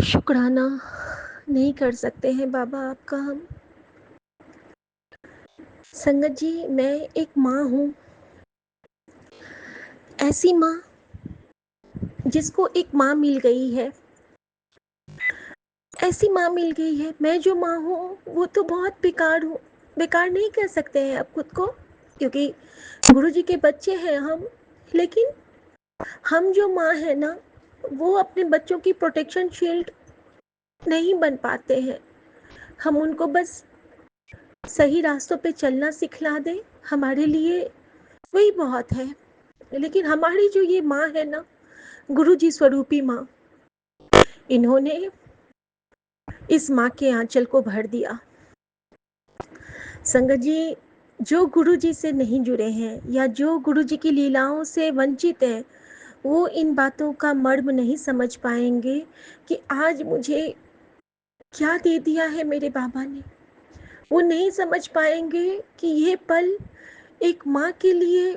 शुक्राना नहीं कर सकते हैं बाबा आपका हम। संगत जी, मैं एक माँ हूँ, ऐसी माँ जिसको एक माँ मिल गई है, ऐसी माँ मिल गई है। मैं जो माँ हूँ वो तो बहुत बेकार हूँ। बेकार नहीं कह सकते हैं आप खुद को, क्योंकि गुरु जी के बच्चे हैं हम। लेकिन हम जो माँ है ना, वो अपने बच्चों की प्रोटेक्शन शील्ड नहीं बन पाते हैं। हम उनको बस सही रास्तों पे चलना सिखला दें, हमारे लिए वही बहुत है। लेकिन हमारी जो ये माँ है ना, गुरु जी स्वरूपी माँ, इन्होंने इस माँ के आंचल को भर दिया। संगत जी, जो गुरु जी से नहीं जुड़े हैं या जो गुरु जी की लीलाओं से वंचित हैं, वो इन बातों का मर्म नहीं समझ पाएंगे कि आज मुझे क्या दे दिया है मेरे बाबा ने। वो नहीं समझ पाएंगे कि ये पल एक माँ के लिए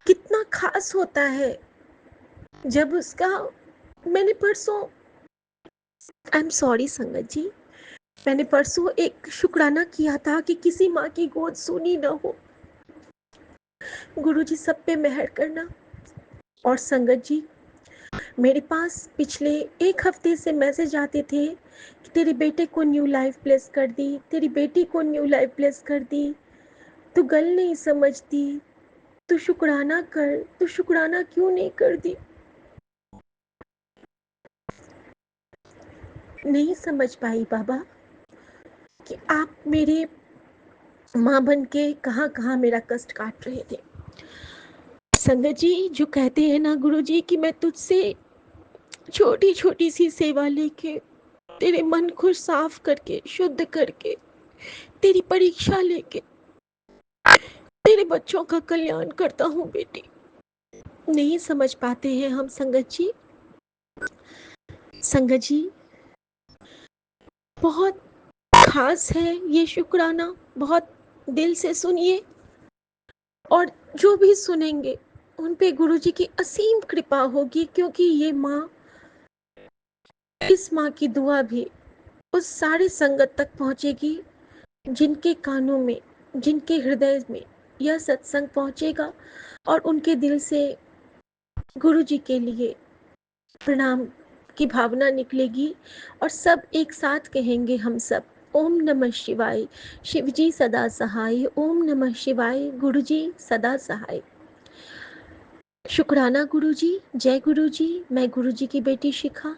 कितना खास होता है। जब उसका मैंने परसों आई एम सॉरी संगत जी, मैंने परसों एक शुक्राना किया था कि किसी माँ की गोद सूनी न हो। गुरु जी सब पे मेहर करना। और संगत जी, मेरे पास पिछले एक हफ्ते से मैसेज आते थे कि तेरे बेटे को न्यू लाइफ ब्लेस कर दी, तेरी बेटी को न्यू लाइफ ब्लेस कर दी, तू गल नहीं समझती, तू शुक्राना कर, तू शुक्राना क्यों नहीं कर दी। नहीं समझ पाई बाबा कि आप मेरे माँ बन के कहाँ कहाँ मेरा कष्ट काट रहे थे। संगत जी, जो कहते हैं ना गुरु जी कि मैं तुझसे छोटी छोटी सी सेवा लेके, तेरे मन को साफ करके, शुद्ध करके, तेरी परीक्षा लेके तेरे बच्चों का कल्याण करता हूँ बेटी। नहीं समझ पाते हैं हम संगत जी। संगत जी, बहुत खास है ये शुक्राना, बहुत दिल से सुनिए। और जो भी सुनेंगे उन पे गुरु जी की असीम कृपा होगी, क्योंकि ये माँ, इस माँ की दुआ भी उस सारे संगत तक पहुँचेगी जिनके कानों में, जिनके हृदय में यह सत्संग पहुँचेगा और उनके दिल से गुरु जी के लिए प्रणाम की भावना निकलेगी। और सब एक साथ कहेंगे हम सब, ओम नमः शिवाय, शिव जी सदा सहाय, ओम नमः शिवाय, गुरु जी सदा सहाय। शुक्राना गुरु जी, जय गुरु जी। मैं गुरु जी की बेटी शिखा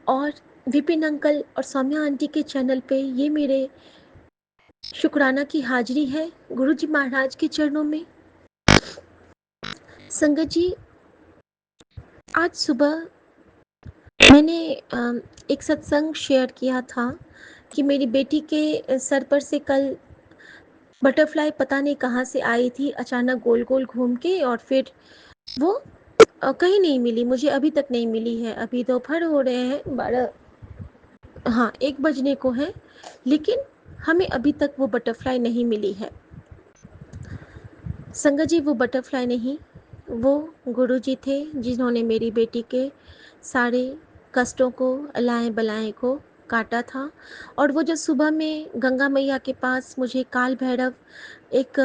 और विपिन अंकल और सौम्या आंटी के चैनल पे ये मेरे शुक्राना की हाजिरी है गुरु जी महाराज के चरणों में। संगत जी, आज सुबह मैंने एक सत्संग शेयर किया था कि मेरी बेटी के सर पर से कल बटरफ्लाई पता नहीं कहाँ से आई थी, अचानक गोल गोल घूम के, और फिर वो कहीं नहीं मिली, मुझे अभी तक नहीं मिली है। अभी दोपहर हो रहे हैं 12, हाँ 1 बजने को है, लेकिन हमें अभी तक वो बटरफ्लाई नहीं मिली है। संगत जी, वो बटरफ्लाई नहीं, वो गुरुजी थे जिन्होंने मेरी बेटी के सारे कष्टों को, अलाएं बलाएं को काटा था। और वो जो सुबह में गंगा मैया के पास मुझे काल भैरव एक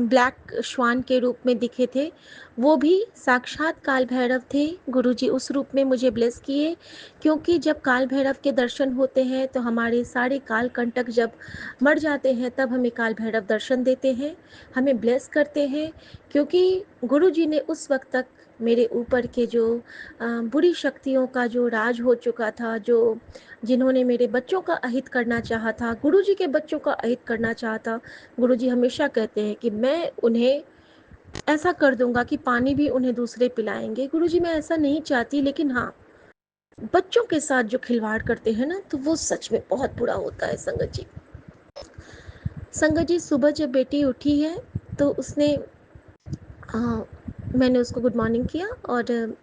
ब्लैक श्वान के रूप में दिखे थे, वो भी साक्षात काल भैरव थे। गुरुजी उस रूप में मुझे ब्लेस किए, क्योंकि जब काल भैरव के दर्शन होते हैं तो हमारे सारे काल कंटक जब मर जाते हैं, तब हमें काल भैरव दर्शन देते हैं, हमें ब्लेस करते हैं। क्योंकि गुरुजी ने उस वक्त तक मेरे ऊपर के जो बुरी शक्तियों का जो राज हो चुका था, जो जिन्होंने मेरे बच्चों का अहित करना चाहा था, गुरुजी के बच्चों का अहित करना चाहा था, गुरुजी हमेशा कहते हैं कि मैं उन्हें ऐसा कर दूंगा कि पानी भी उन्हें दूसरे पिलाएंगे। गुरुजी, मैं ऐसा नहीं चाहती, लेकिन हाँ, बच्चों के साथ जो खिलवाड़ करते हैं ना, तो वो सच में बहुत बुरा होता है। संगत जी, संगत जी, सुबह जब बेटी उठी है तो उसने मैंने उसको गुड मॉर्निंग किया, और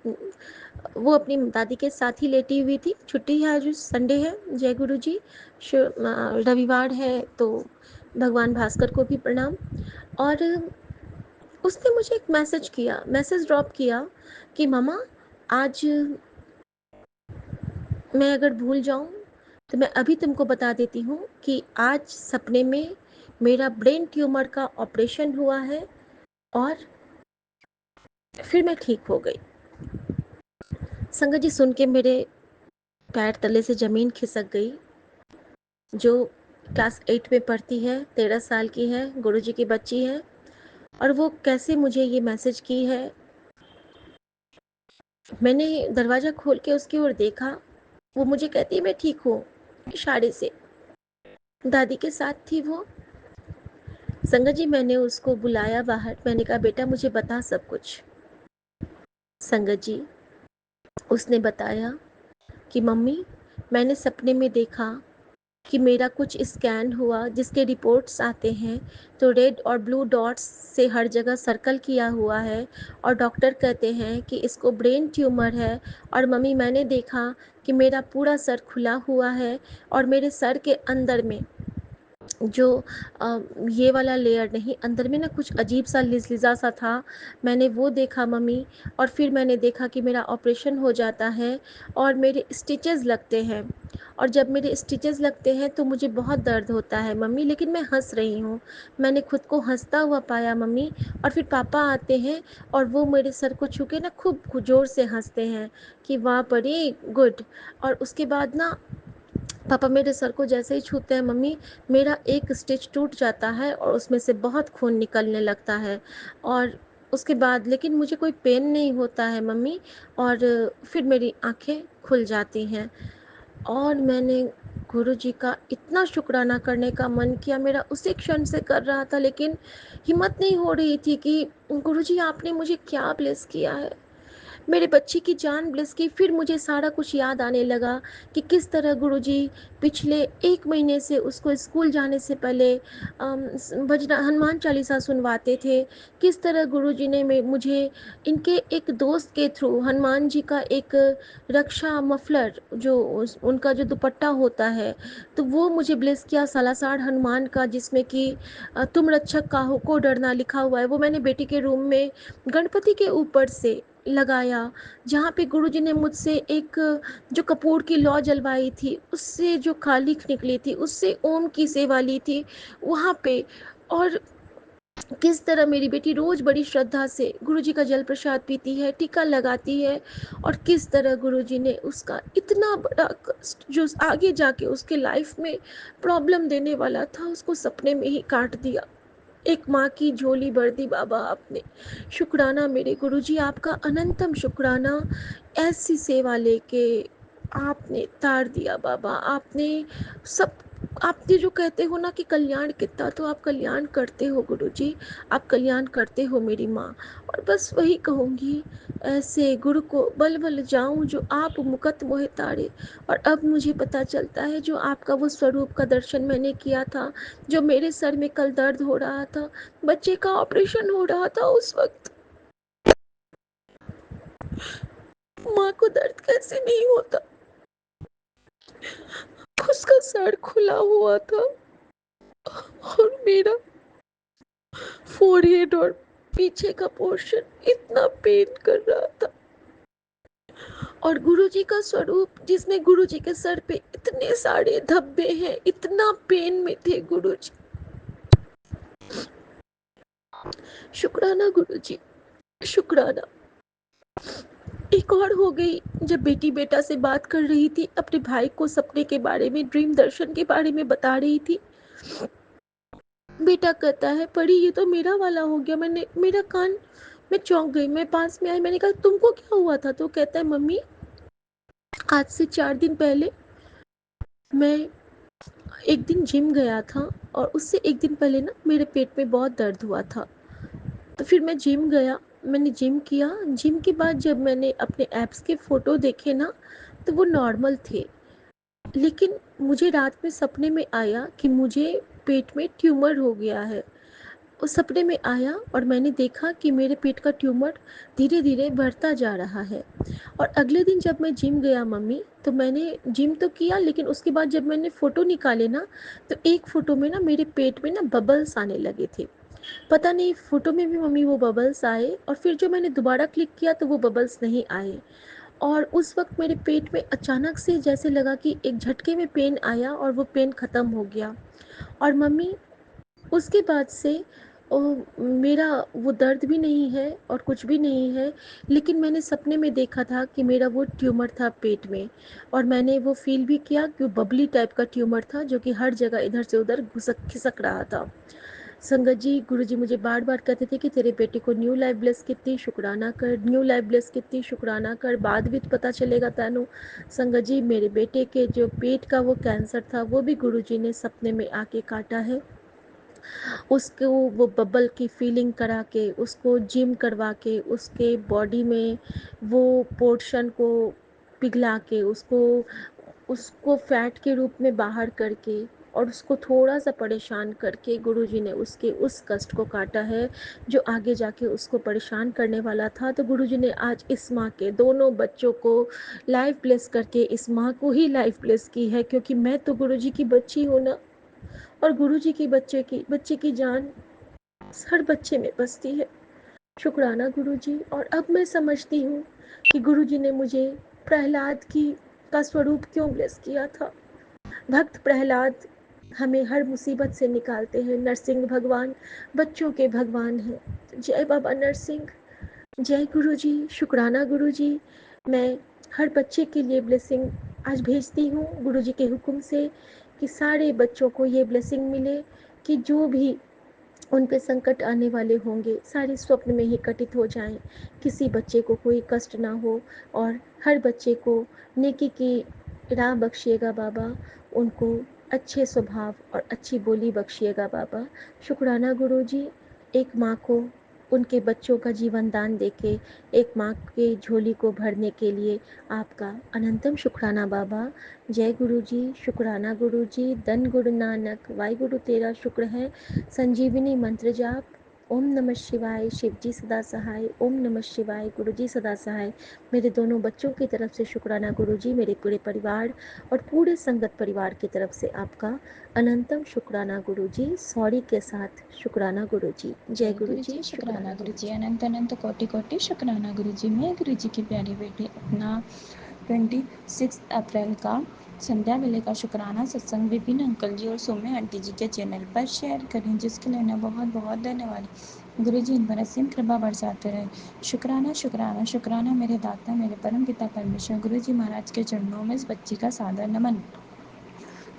वो अपनी दादी के साथ ही लेटी हुई थी। छुट्टी है, आज संडे है, जय गुरु जी। रविवार है तो भगवान भास्कर को भी प्रणाम। और उसने मुझे एक मैसेज ड्रॉप किया कि मामा, आज मैं अगर भूल जाऊं तो मैं अभी तुमको बता देती हूँ कि आज सपने में मेरा ब्रेन ट्यूमर का ऑपरेशन हुआ है और फिर मैं ठीक हो गई। संगत जी, सुन के मेरे पैर तले से ज़मीन खिसक गई। जो क्लास 8 में पढ़ती है, 13 साल की है, गुरुजी की बच्ची है, और वो कैसे मुझे ये मैसेज की है। मैंने दरवाज़ा खोल के उसकी ओर देखा। वो मुझे कहती है मैं ठीक हूँ, इशारे से। दादी के साथ थी वो। संगत जी, मैंने उसको बुलाया बाहर। मैंने कहा बेटा मुझे बता सब कुछ। संगत जी, उसने बताया कि मम्मी, मैंने सपने में देखा कि मेरा कुछ स्कैन हुआ जिसके रिपोर्ट्स आते हैं तो रेड और ब्लू डॉट्स से हर जगह सर्कल किया हुआ है, और डॉक्टर कहते हैं कि इसको ब्रेन ट्यूमर है। और मम्मी, मैंने देखा कि मेरा पूरा सर खुला हुआ है और मेरे सर के अंदर में जो ये वाला लेयर नहीं, अंदर में ना कुछ अजीब सा लिज़लिज़ा सा था। मैंने वो देखा मम्मी। और फिर मैंने देखा कि मेरा ऑपरेशन हो जाता है और मेरे स्टिचेस लगते हैं। और जब मेरे स्टिचेस लगते हैं तो मुझे बहुत दर्द होता है मम्मी, लेकिन मैं हंस रही हूँ। मैंने खुद को हंसता हुआ पाया मम्मी। और फिर पापा आते हैं और वो मेरे सर को छू के ना खूब ज़ोर से हंसते हैं कि वाह परी, गुड। और उसके बाद ना पापा मेरे सर को जैसे ही छूते हैं मम्मी, मेरा एक स्टिच टूट जाता है और उसमें से बहुत खून निकलने लगता है। और उसके बाद लेकिन मुझे कोई पेन नहीं होता है मम्मी। और फिर मेरी आँखें खुल जाती हैं। और मैंने गुरुजी का इतना शुक्राना करने का मन किया, मेरा उसी क्षण से कर रहा था, लेकिन हिम्मत नहीं हो रही थी कि गुरुजी आपने मुझे क्या ब्लेस किया है, मेरे बच्चे की जान ब्लेस की। फिर मुझे सारा कुछ याद आने लगा कि किस तरह गुरुजी पिछले 1 महीने से उसको स्कूल जाने से पहले भजना हनुमान चालीसा सुनवाते थे। किस तरह गुरुजी ने मुझे इनके एक दोस्त के थ्रू हनुमान जी का एक रक्षा मफलर, जो उनका जो दुपट्टा होता है, तो वो मुझे ब्लेस किया सालासार हनुमान का, जिसमें कि तुम रक्षक काहू को डरना लिखा हुआ है। वो मैंने बेटी के रूम में गणपति के ऊपर से लगाया, जहाँ पे गुरुजी ने मुझसे एक जो कपूर की लौ जलवाई थी, उससे जो कालिख निकली थी, उससे ओम की सेवा ली थी वहाँ पे। और किस तरह मेरी बेटी रोज़ बड़ी श्रद्धा से गुरुजी का जल प्रसाद पीती है, टीका लगाती है, और किस तरह गुरुजी ने उसका इतना बड़ा कष्ट जो आगे जाके उसके लाइफ में प्रॉब्लम देने वाला था, उसको सपने में ही काट दिया। एक माँ की झोली भर दी बाबा आपने। शुक्राना मेरे गुरुजी, आपका अनंतम शुक्राना। ऐसी सेवा लेके आपने तार दिया बाबा। आपने सब, आपने जो कहते हो ना कि कल्याण कितना, तो आप कल्याण करते हो गुरुजी, आप कल्याण करते हो मेरी माँ। और बस वही कहूँगी, ऐसे गुरु को बल बल जाऊँ जो आप मुकत मोहे तारे। और अब मुझे पता चलता है जो आपका वो स्वरूप का दर्शन मैंने किया था, जो मेरे सर में कल दर्द हो रहा था, बच्चे का ऑपरेशन हो रहा था, उस वक्त माँ को दर्द कैसे नहीं होता। उसका सर खुला हुआ था और मेरा फोरहेड और पीछे का पोर्शन इतना पेन कर रहा था। और गुरुजी का स्वरूप जिसमें गुरुजी के सर पे इतने सारे धब्बे हैं, इतना पेन में थे गुरुजी। शुक्राना गुरुजी, शुक्राना। एक और हो गई, जब बेटी बेटा से बात कर रही थी, अपने भाई को सपने के बारे में, ड्रीम दर्शन के बारे में बता रही थी। बेटा कहता है परी ये तो मेरा वाला हो गया। मैंने मेरा कान, मैं चौंक गई, मैं पास में आई, मैंने कहा तुमको क्या हुआ था? तो कहता है मम्मी, आज से 4 दिन पहले मैं एक दिन जिम गया था, और उससे एक दिन पहले ना मेरे पेट में बहुत दर्द हुआ था। तो फिर मैं जिम गया, मैंने जिम किया। जिम के बाद जब मैंने अपने एब्स के फ़ोटो देखे ना, तो वो नॉर्मल थे। लेकिन मुझे रात में सपने में आया कि मुझे पेट में ट्यूमर हो गया है। उस सपने में आया और मैंने देखा कि मेरे पेट का ट्यूमर धीरे धीरे बढ़ता जा रहा है। और अगले दिन जब मैं जिम गया मम्मी, तो मैंने जिम तो किया, लेकिन उसके बाद जब मैंने फ़ोटो निकाले ना, तो एक फ़ोटो में ना मेरे पेट में ना बबल्स आने लगे थे। पता नहीं फ़ोटो में भी मम्मी वो बबल्स आए, और फिर जो मैंने दोबारा क्लिक किया तो वो बबल्स नहीं आए। और उस वक़्त मेरे पेट में अचानक से जैसे लगा कि एक झटके में पेन आया और वो पेन ख़त्म हो गया। और मम्मी, उसके बाद से मेरा वो दर्द भी नहीं है और कुछ भी नहीं है, लेकिन मैंने सपने में देखा था कि मेरा वो ट्यूमर था पेट में, और मैंने वो फ़ील भी किया कि वो बबली टाइप का ट्यूमर था जो कि हर जगह इधर से उधर घुसक खिसक रहा था। संगत जी, गुरुजी मुझे बार-बार कहते थे कि तेरे बेटे को न्यू लाइफ ब्लेस कीती, शुकराना कर, न्यू लाइफ ब्लेस कीती, शुकराना कर, बाद विच पता चलेगा तैनू। संगत जी, मेरे बेटे के जो पेट का वो कैंसर था, वो भी गुरुजी ने सपने में आके काटा है। उसको वो बबल की फीलिंग करा के, उसको जिम करवा के, उसके बॉडी में वो पोर्शन को पिघला के, उसको उसको फैट के रूप में बाहर करके और उसको थोड़ा सा परेशान करके गुरुजी ने उसके उस कष्ट को काटा है जो आगे जाके उसको परेशान करने वाला था। तो गुरुजी ने आज इस माँ के दोनों बच्चों को लाइफ ब्लेस करके इस माँ को ही लाइफ ब्लेस की है, क्योंकि मैं तो गुरुजी की बच्ची हूँ ना। और गुरुजी की बच्चे की जान हर बच्चे में बसती है। शुक्राना गुरुजी। और अब मैं समझती हूँ कि गुरुजी ने मुझे प्रहलाद की का स्वरूप क्यों ब्लेस किया था। भक्त प्रहलाद हमें हर मुसीबत से निकालते हैं। नरसिंह भगवान बच्चों के भगवान हैं। जय बाबा नरसिंह। जय गुरुजी। शुक्राना गुरुजी। मैं हर बच्चे के लिए ब्लेसिंग आज भेजती हूँ गुरुजी के हुक्म से, कि सारे बच्चों को ये ब्लेसिंग मिले कि जो भी उन पे संकट आने वाले होंगे सारे स्वप्न में ही कटित हो जाएं, किसी बच्चे को कोई कष्ट ना हो, और हर बच्चे को नेकी की राह बख्शिएगा बाबा, उनको अच्छे स्वभाव और अच्छी बोली बख्शिएगा बाबा। शुक्राना गुरुजी। एक माँ को उनके बच्चों का जीवन दान देके एक माँ के झोली को भरने के लिए आपका अनंतम शुक्राना बाबा। जय गुरु जी। शुक्राना गुरु जी। धन गुरु नानक, वाहिगुरु तेरा शुक्र है। संजीवनी मंत्र जाप। ओम नमः शिवाय, शिव जी सदा सहाय। ओम नमः शिवाय, गुरु जी सदा सहाय। मेरे दोनों बच्चों की तरफ से शुक्राना गुरु जी, मेरे पूरे परिवार और पूरे संगत परिवार की तरफ से आपका अनंतम शुक्राना गुरु जी। सॉरी के साथ शुक्राना गुरु जी। जय गुरु गुरु जी। जी, शुक्राना शुक्राना गुरु गुरु जी, जी। अनंत अनंत कोटि कोटि शुक्राना गुरु जी। मैं गुरु जी की प्यारी बेटी अपना 26 अप्रैल का संध्या वेले का शुक्राना सत्संग विपिन अंकल जी और सौम्य आंटी जी के चैनल पर शेयर करें, जिसके लिए मैं बहुत बहुत धन्यवाद। गुरु जी इन पर असीम कृपा बरसाते रहे। शुक्राना शुक्राना शुक्राना मेरे दाता, मेरे परम पिता परमेश्वर गुरु जी महाराज के चरणों में इस बच्ची का सादर नमन।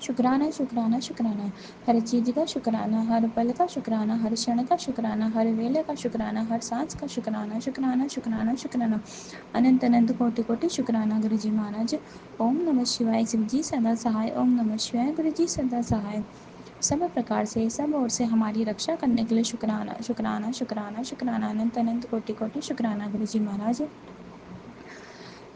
शुक्राना शुक्राना शुक्राना, हर चीज़ का शुक्राना, हर पल का शुक्राना, हर क्षण का शुक्राना, हर वेले का शुक्राना, हर सांस का शुक्राना, शुक्राना शुक्राना शुक्राना, अनंत अनंत कोटि कोटि शुक्राना गुरु जी महाराज। ओम नमः शिवाय, शिव जी सदा सहाय। ओम नमः शिवाय, गुरु जी सदा सहाय। सब प्रकार से सब ओर से हमारी रक्षा करने के लिए शुक्राना शुक्राना शुक्राना शुक्राना, अनंत अनंत कोटि कोटि शुक्राना गुरु जी महाराज।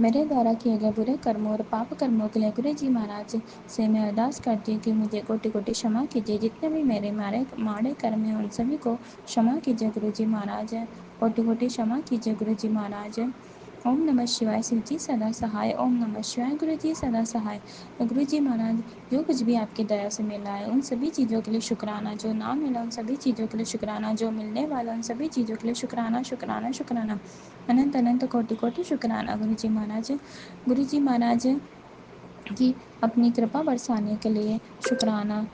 मेरे द्वारा किए गए बुरे कर्मों और पाप कर्मों के लिए गुरु जी महाराज से मैं अरदास करती हूँ कि मुझे कोटि कोटि क्षमा कीजिए। जितने भी मेरे माड़े कर्म हैं उन सभी को क्षमा कीजिए गुरु जी महाराज। कोटि कोटि क्षमा कीजिए गुरु जी महाराज। ओम नमः शिवाय, शिव जी सदा सहाय। ओम नमः शिवाय, गुरु जी सदा सहाय। गुरु जी महाराज, जो कुछ भी आपकी दया से मिला है उन सभी चीज़ों के लिए शुक्राना, जो ना मिला उन सभी चीज़ों के लिए शुक्राना, जो मिलने वाला उन सभी चीज़ों के लिए शुक्राना शुक्राना शुक्राना, अनंत अनंत कोटि कोटि शुक्राना गुरु जी महाराज। गुरु जी महाराज की अपनी कृपा बरसाने के लिए शुक्राना,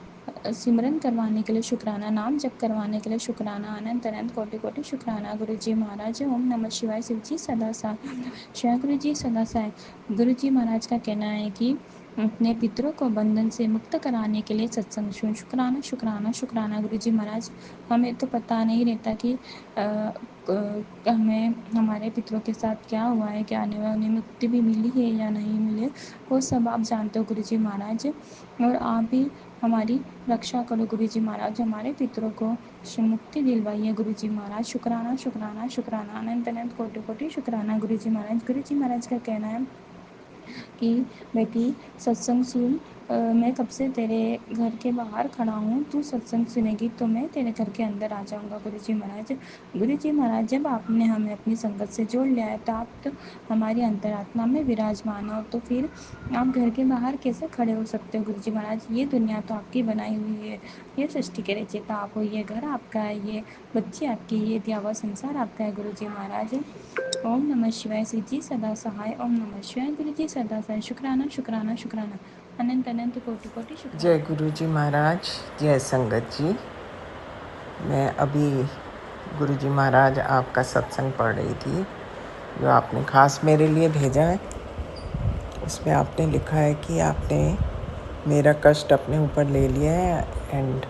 सिमरन करवाने के लिए शुक्राना, नाम जप करवाने के लिए शुक्राना, अनंत अनंत कोटि कोटि शुक्राना गुरु जी महाराज। ओम नमः शिवाय, शिव जी सदा सा शिवाय, गुरु जी सदा साय। गुरु जी महाराज का कहना है कि अपने पितरों को बंधन से मुक्त कराने के लिए सत्संग शुक्राना शुक्राना शुक्राना गुरु जी महाराज। हमें तो पता नहीं रहता कि हमें हमारे पितरों के साथ क्या हुआ है, क्या नहीं हुआ, उन्हें मुक्ति भी मिली है या नहीं मिली, वो सब आप जानते हो गुरु जी महाराज। और आप भी हमारी रक्षा करो गुरु जी महाराज, हमारे पितरों को मुक्ति दिलवाइए गुरु जी महाराज। शुक्राना शुक्राना शुक्राना, अनंत अनंत कोटि कोटि शुक्राना गुरु जी महाराज। गुरु जी महाराज का कहना है कि बेटी सत्संग सुन मैं कब से तेरे घर के बाहर खड़ा हूँ, तू सत्संग सुनेगी तो मैं तेरे घर के अंदर आ जाऊँगा। गुरुजी महाराज, गुरुजी महाराज, जब आपने हमें अपनी संगत से जोड़ लिया है तो आप तो हमारी अंतरात्मा में विराजमान हो, तो फिर आप घर के बाहर कैसे खड़े हो सकते हो? गुरुजी महाराज, ये दुनिया तो आपकी बनाई हुई है, ये सृष्टि के रचयिता आप हो, ये घर आपका है, ये बच्चे आपकी, ये दिया हुआ संसार आपका है। गुरुजी महाराज, ओम नमः शिवाय। श्री जी सदा सहाय। ओम नमः शिवाय। गुरु जी सदा सहाय। शुक्राना शुक्राना शुक्राना, अनंत अनंत कोटि कोटि शुक्राना। जय गुरुजी महाराज, जय संगत जी। मैं अभी गुरुजी महाराज आपका सत्संग पढ़ रही थी जो आपने खास मेरे लिए भेजा है। उसमें आपने लिखा है कि आपने मेरा कष्ट अपने ऊपर ले लिया है एंड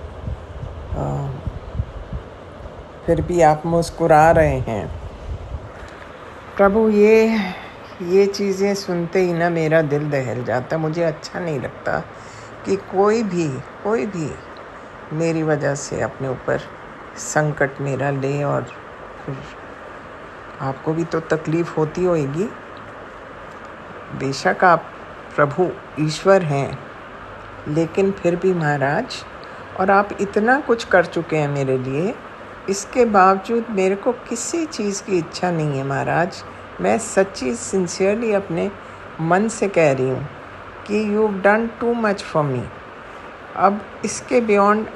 फिर भी आप मुस्कुरा रहे हैं। प्रभु, ये चीज़ें सुनते ही ना मेरा दिल दहल जाता। मुझे अच्छा नहीं लगता कि कोई भी मेरी वजह से अपने ऊपर संकट मेरा ले, और फिर आपको भी तो तकलीफ़ होती होगी। बेशक आप प्रभु ईश्वर हैं, लेकिन फिर भी महाराज, और आप इतना कुछ कर चुके हैं मेरे लिए, इसके बावजूद मेरे को किसी चीज़ की इच्छा नहीं है महाराज। मैं सच्ची सिंसियरली अपने मन से कह रही हूँ कि you done too much for me. अब इसके beyond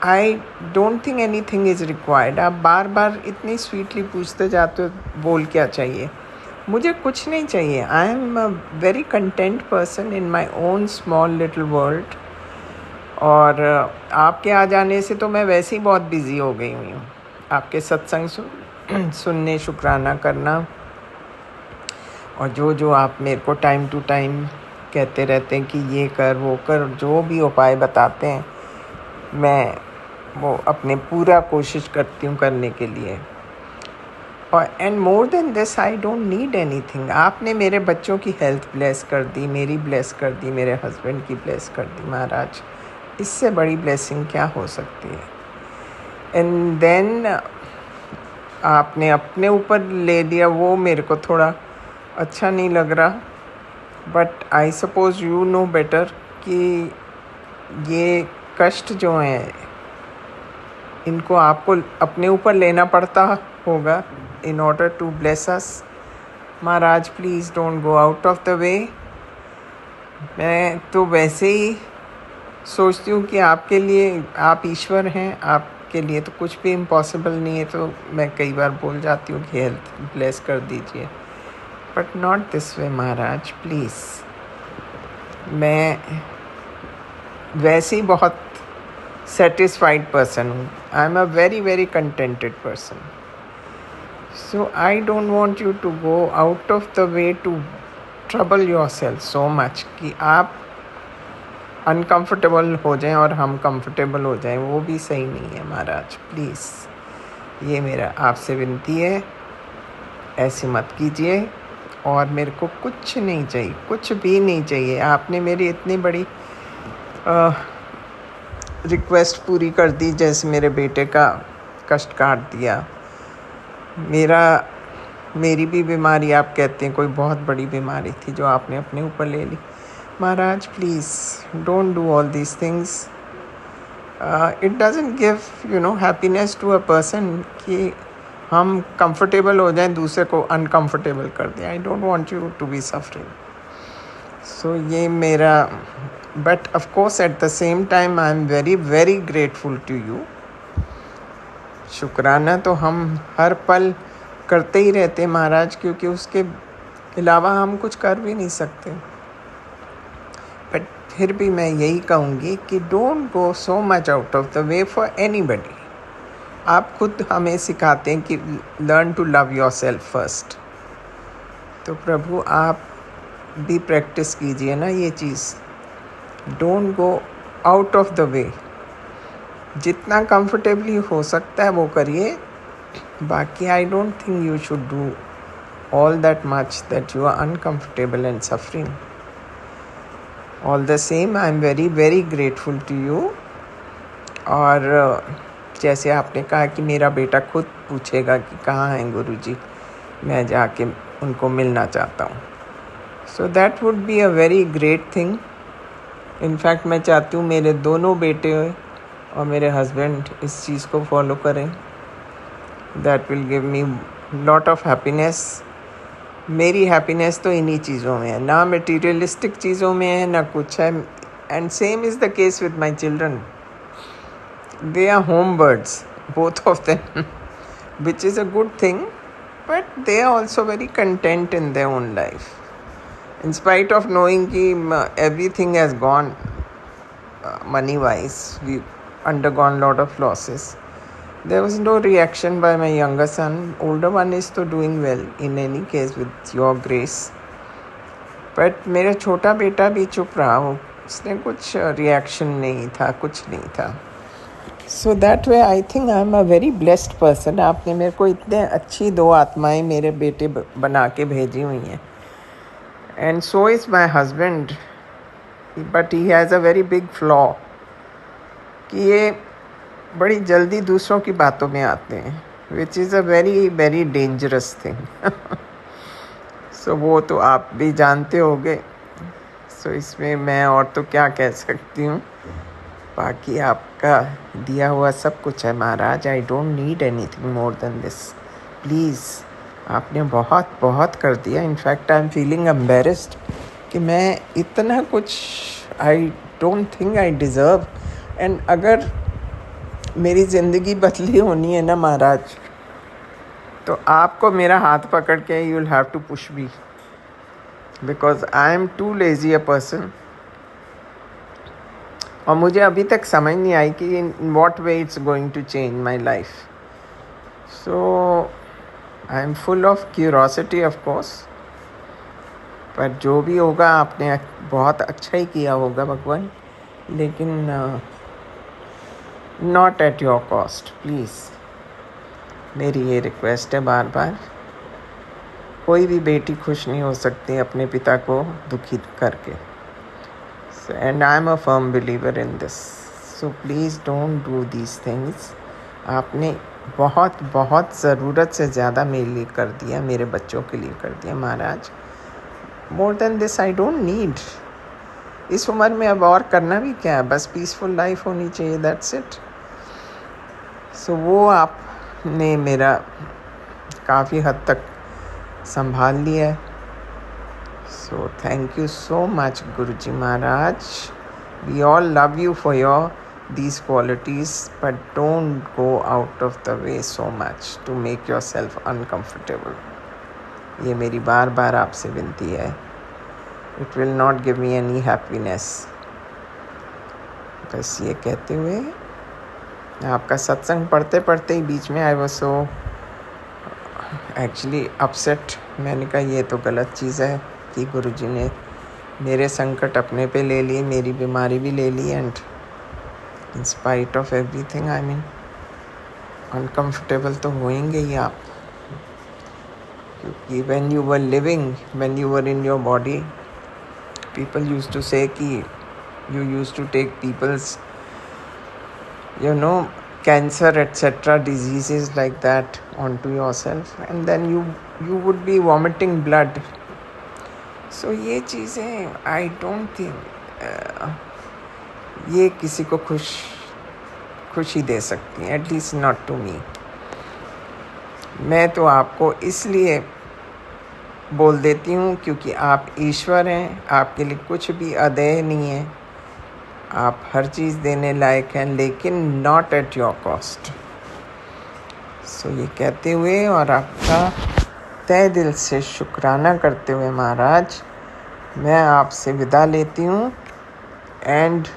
I don't think any thing is required. आप बार बार इतनी स्वीटली पूछते जाते हो, बोल क्या चाहिए? मुझे कुछ नहीं चाहिए। I am a very content person in my own small little world. और आपके आ जाने से तो मैं वैसे ही बहुत बिज़ी हो गई हुई हूँ। आपके सत्संग सुनने, शुक्राना करना, और जो आप मेरे को टाइम टू टाइम कहते रहते हैं कि ये कर वो कर, जो भी उपाय बताते हैं मैं वो अपने पूरा कोशिश करती हूँ करने के लिए। और and more than this I don't need anything. आपने मेरे बच्चों की हेल्थ ब्लेस कर दी, मेरी ब्लेस कर दी, मेरे हस्बैंड की ब्लेस कर दी महाराज। इससे बड़ी ब्लेसिंग क्या हो सकती है? एंड देन आपने अपने ऊपर ले लिया, वो मेरे को थोड़ा अच्छा नहीं लग रहा। But I suppose you know better कि ये कष्ट जो हैं इनको आपको अपने ऊपर लेना पड़ता होगा in order to bless us. Maharaj, please don't go out of the वे। मैं तो वैसे ही सोचती हूँ कि आपके लिए, आप ईश्वर हैं, आपके लिए तो कुछ भी इम्पॉसिबल नहीं है। तो मैं कई बार बोल जाती हूँ कि हेल्थ ब्लेस कर दीजिए, but not this way Maharaj, please. मैं वैसे ही बहुत सेटिस्फाइड पर्सन हूँ। I am a very very contented person. So I don't want you to go out of the way to trouble yourself so much कि आप uncomfortable हो जाएं और हम कंफर्टेबल हो जाएं। वो भी सही नहीं है महाराज, प्लीज़। ये मेरा आपसे विनती है, ऐसे मत कीजिए। और मेरे को कुछ नहीं चाहिए, कुछ भी नहीं चाहिए। आपने मेरी इतनी बड़ी रिक्वेस्ट पूरी कर दी, जैसे मेरे बेटे का कष्ट काट दिया। मेरी भी बीमारी आप कहते हैं कोई बहुत बड़ी बीमारी थी जो आपने अपने ऊपर ले ली। महाराज, please don't do all these things. It doesn't give happiness to a person कि हम कंफर्टेबल हो जाएं, दूसरे को अनकंफर्टेबल कर दें। I don't want you to be suffering. So ये मेरा, but of course at the same time I am very very grateful to you. शुक्राना तो हम हर पल करते ही रहते हैं महाराज, क्योंकि उसके अलावा हम कुछ कर भी नहीं सकते। बट फिर भी मैं यही कहूँगी कि don't go so much out of the way for anybody. आप खुद हमें सिखाते हैं कि learn to love yourself first. तो प्रभु आप भी प्रैक्टिस कीजिए ना ये चीज़। Don't go out of the way. जितना कंफर्टेबली हो सकता है वो करिए। बाकी I don't think you should do all that much that you are uncomfortable and suffering. All the same, I am very very grateful to you. और जैसे आपने कहा कि मेरा बेटा खुद पूछेगा कि कहाँ हैं गुरुजी, मैं जाके उनको मिलना चाहता हूँ। So that would be a very great thing. In fact मैं चाहती हूँ मेरे दोनों बेटे और मेरे हस्बैंड इस चीज़ को फॉलो करें. That will give me lot of happiness. मेरी हैप्पीनेस तो इन्हीं चीज़ों में है, ना मटेरियलिस्टिक चीज़ों में है ना कुछ है. And same is the case with my children. They are home birds, both of them, which is a good thing, but they are also very content in their own life. In spite of knowing that everything has gone money wise, we've undergone a lot of losses. There was no reaction by my younger son. Older one is still doing well in any case with your grace. But मेरा छोटा बेटा भी चुप रहा, उसने कुछ reaction नहीं था, कुछ नहीं था. So that way I think I am a very blessed person. आपने मेरे को इतने अच्छी दो आत्माएं मेरे बेटे बना के भेजी हुई हैं. And so is my husband, but he has a very big flaw कि ये बड़ी जल्दी दूसरों की बातों में आते हैं, which is a very very dangerous thing. So वो तो आप भी जानते होंगे. सो इसमें मैं और तो क्या कह सकती हूँ. बाकी आपका दिया हुआ सब कुछ है महाराज. I don't need anything more than this. Please, आपने बहुत बहुत कर दिया. In fact I am feeling embarrassed कि मैं इतना कुछ I don't think I deserve. And अगर मेरी ज़िंदगी बदली होनी है ना महाराज, तो आपको मेरा हाथ पकड़ के you will have to push me, because I am too lazy a person. और मुझे अभी तक समझ नहीं आई कि in what way it's going to change my life. So I am full of curiosity of course. पर जो भी होगा आपने बहुत अच्छा ही किया होगा भगवान, लेकिन not at your cost. Please, मेरी ये रिक्वेस्ट है बार बार. कोई भी बेटी खुश नहीं हो सकती अपने पिता को दुखी करके. And I am a firm believer in this. So please don't do these things. आपने बहुत बहुत ज़रूरत से ज़्यादा मेरे लिए कर दिया, मेरे बच्चों के लिए कर दिया महाराज. More than this I don't need. इस उम्र में अब और करना भी क्या है, बस पीसफुल लाइफ होनी चाहिए, that's it. So वो आपने मेरा काफ़ी हद तक संभाल लिया है. So thank you so much Guruji Maharaj. We all love you for these qualities, but don't go out of the way so much to make yourself uncomfortable. ये मेरी बार बार आपसे विनती है. It will not give me any happiness. बस ये कहते हुए आपका सत्संग पढ़ते पढ़ते ही बीच में I was so actually upset. मैंने कहा ये तो गलत चीज़ है कि गुरुजी ने मेरे संकट अपने पे ले लिए, मेरी बीमारी भी ले ली. And in spite of everything I mean uncomfortable तो होंगे ही आप, क्योंकि when you were living, when you were in your body, people used to say कि you used to take people's cancer etc. diseases like that onto yourself, and then you would be vomiting blood. So ये चीज़ें आई don't think ये किसी को खुशी दे सकती हैं, at least not to me. मैं तो आपको इसलिए बोल देती हूँ क्योंकि आप ईश्वर हैं. आपके लिए कुछ भी अदेय नहीं है. आप हर चीज़ देने लायक हैं, लेकिन नॉट एट योर कॉस्ट. सो ये कहते हुए और आपका तहे दिल से शुक्राना करते हुए महाराज, मैं आपसे विदा लेती हूँ. एंड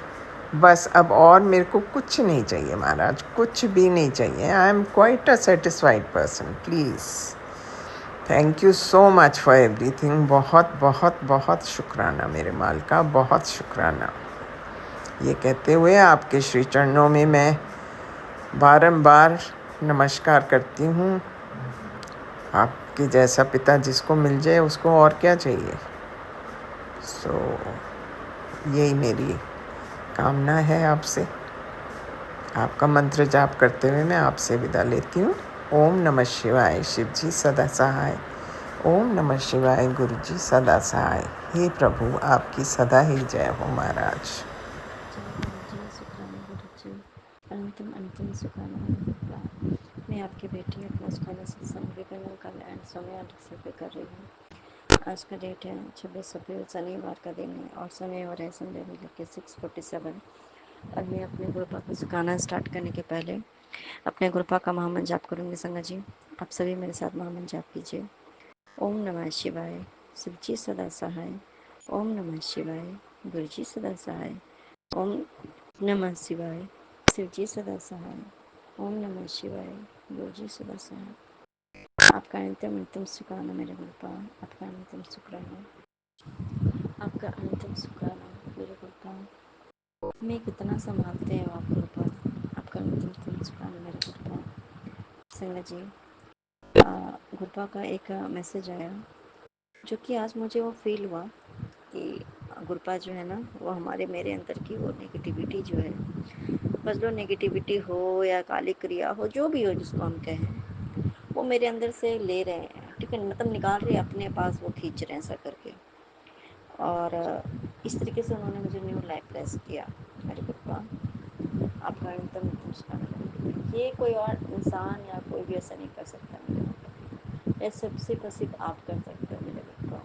बस अब और मेरे को कुछ नहीं चाहिए महाराज, कुछ भी नहीं चाहिए. I am quite a satisfied person. Please, thank you so much for everything. बहुत बहुत बहुत शुक्राना मेरे माल का, बहुत शुक्राना. ये कहते हुए आपके श्री चरणों में मैं बारंबार नमस्कार करती हूँ. आपके जैसा पिता जिसको मिल जाए उसको और क्या चाहिए. सो यही मेरी कामना है आपसे. आपका मंत्र जाप करते हुए मैं आपसे विदा लेती हूँ. ओम नमः शिवाय. शिव जी सदा सहाय. ओम नमः शिवाय. गुरु जी सदा सहाय. हे प्रभु, आपकी सदा ही जय हो महाराज. सुखाना मेरे गुरुपा। मैं आपकी बेटी अपना सुखाना सत्संग विवेकानंद कल एंड समय एड्रेस पे कर रही हूँ। आज का डेट है 26 अप्रैल, शनिवार का दिन है और समय हो रहा है संडे में के 6:47। अब मैं अपने गुरुपा को सुखाना स्टार्ट करने के पहले अपने गुरुपा का महामंत्र जाप करूँगी। संगत जी, आप सभी मेरे साथ महामंत्र जाप कीजिए। ओम नमः शिवाय, शिवजी सदा सहाय। ओम नमः शिवाय, गुरुजी सदा सहाय। ओम नमः शिवाय, शिवजी सदा सहाय। ओम नमः शिवाय, गुरुजी सदा सहाय। आपका अंतिम अंतिम सुखाना मेरे गुरुपा, आपका अंतिम सुखाना, आपका अंतिम सुखाना मेरे गुरुपा। मैं कितना संभालते हैं आप गुरुपा, आपका अंतिम सुखाना मेरे गुरुपा। संगत जी, गुरुपा का एक मैसेज आया जो कि आज मुझे वो फील हुआ कि गुरुपा जो है ना, वो हमारे मेरे अंदर की वो नेगेटिविटी जो है, बस लो नेगेटिविटी हो या काली क्रिया हो, जो भी हो जिसको हम कहें, वो मेरे अंदर से ले रहे हैं, ठीक है, मतलब निकाल रहे हैं अपने पास, वो खींच रहे हैं ऐसा करके। और इस तरीके से उन्होंने मुझे न्यू लाइफ ब्लेस किया मेरे गुरुपा। आपका अंतिम नमस्कार। ये कोई और इंसान या कोई भी ऐसा नहीं कर सकता मेरे गुरुपा, ये सिर्फ और सिर्फ आप कर सकते हो मेरे गुरुपा।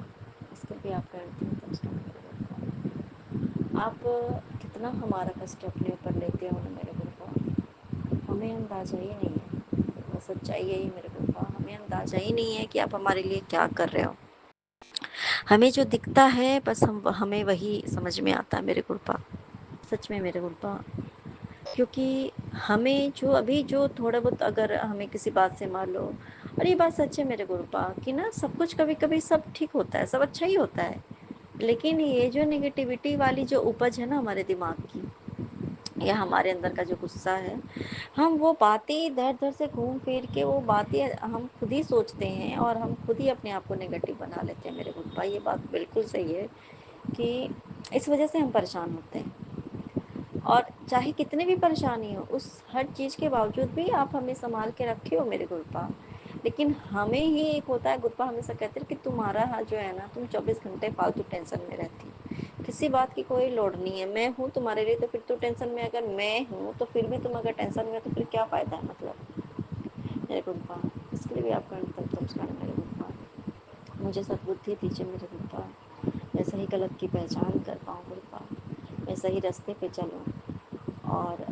इसके लिए आपका अंतिम नमस्कार मेरे गुरुपा। आप कितना हमारा कष्ट अपने ऊपर लेते हो ना मेरे गुरुपा, हमें अंदाजा ही नहीं है। वो सच्चाई यही मेरे गुरुपा, हमें अंदाजा ही नहीं है कि आप हमारे लिए क्या कर रहे हो। हमें जो दिखता है बस हमें वही समझ में आता है मेरे गुरुपा, सच में मेरे गुरुपा। क्योंकि हमें जो अभी जो थोड़ा बहुत अगर हमें किसी बात से मान लो, और ये बात सच है मेरे गुरुपा कि ना, सब कुछ कभी कभी सब ठीक होता है, सब अच्छा ही होता है, लेकिन ये जो नेगेटिविटी वाली जो उपज है ना हमारे दिमाग की, या हमारे अंदर का जो गुस्सा है, हम वो बातें इधर उधर से घूम फिर के वो बातें हम खुद ही सोचते हैं और हम खुद ही अपने आप को नेगेटिव बना लेते हैं मेरे गुरुपा। ये बात बिल्कुल सही है कि इस वजह से हम परेशान होते हैं। और चाहे कितनी भी परेशानी हो, उस हर चीज़ के बावजूद भी आप हमें संभाल के रखे हो मेरे गुरुपा। लेकिन हमें ही एक होता है, गुरुपा हमेशा कहते हैं कि तुम्हारा हाथ जो है ना, तुम 24 घंटे फालतू टेंशन में रहती हो, किसी बात की कोई लोड नहीं है, मैं हूँ तुम्हारे लिए, तो फिर तो टेंशन में, अगर मैं हूँ तो फिर भी तुम अगर टेंशन में हो तो फिर क्या फ़ायदा है, मतलब मेरे गुरुपा। इसके लिए भी आपका अंतिम नमस्कार मेरे गुरुपा। मुझे सद्बुद्धि दीजिए मेरे गुरुपा, मैं सही गलत की पहचान कर पाऊँ गुरुपा, मैं सही रास्ते पे चलूँ और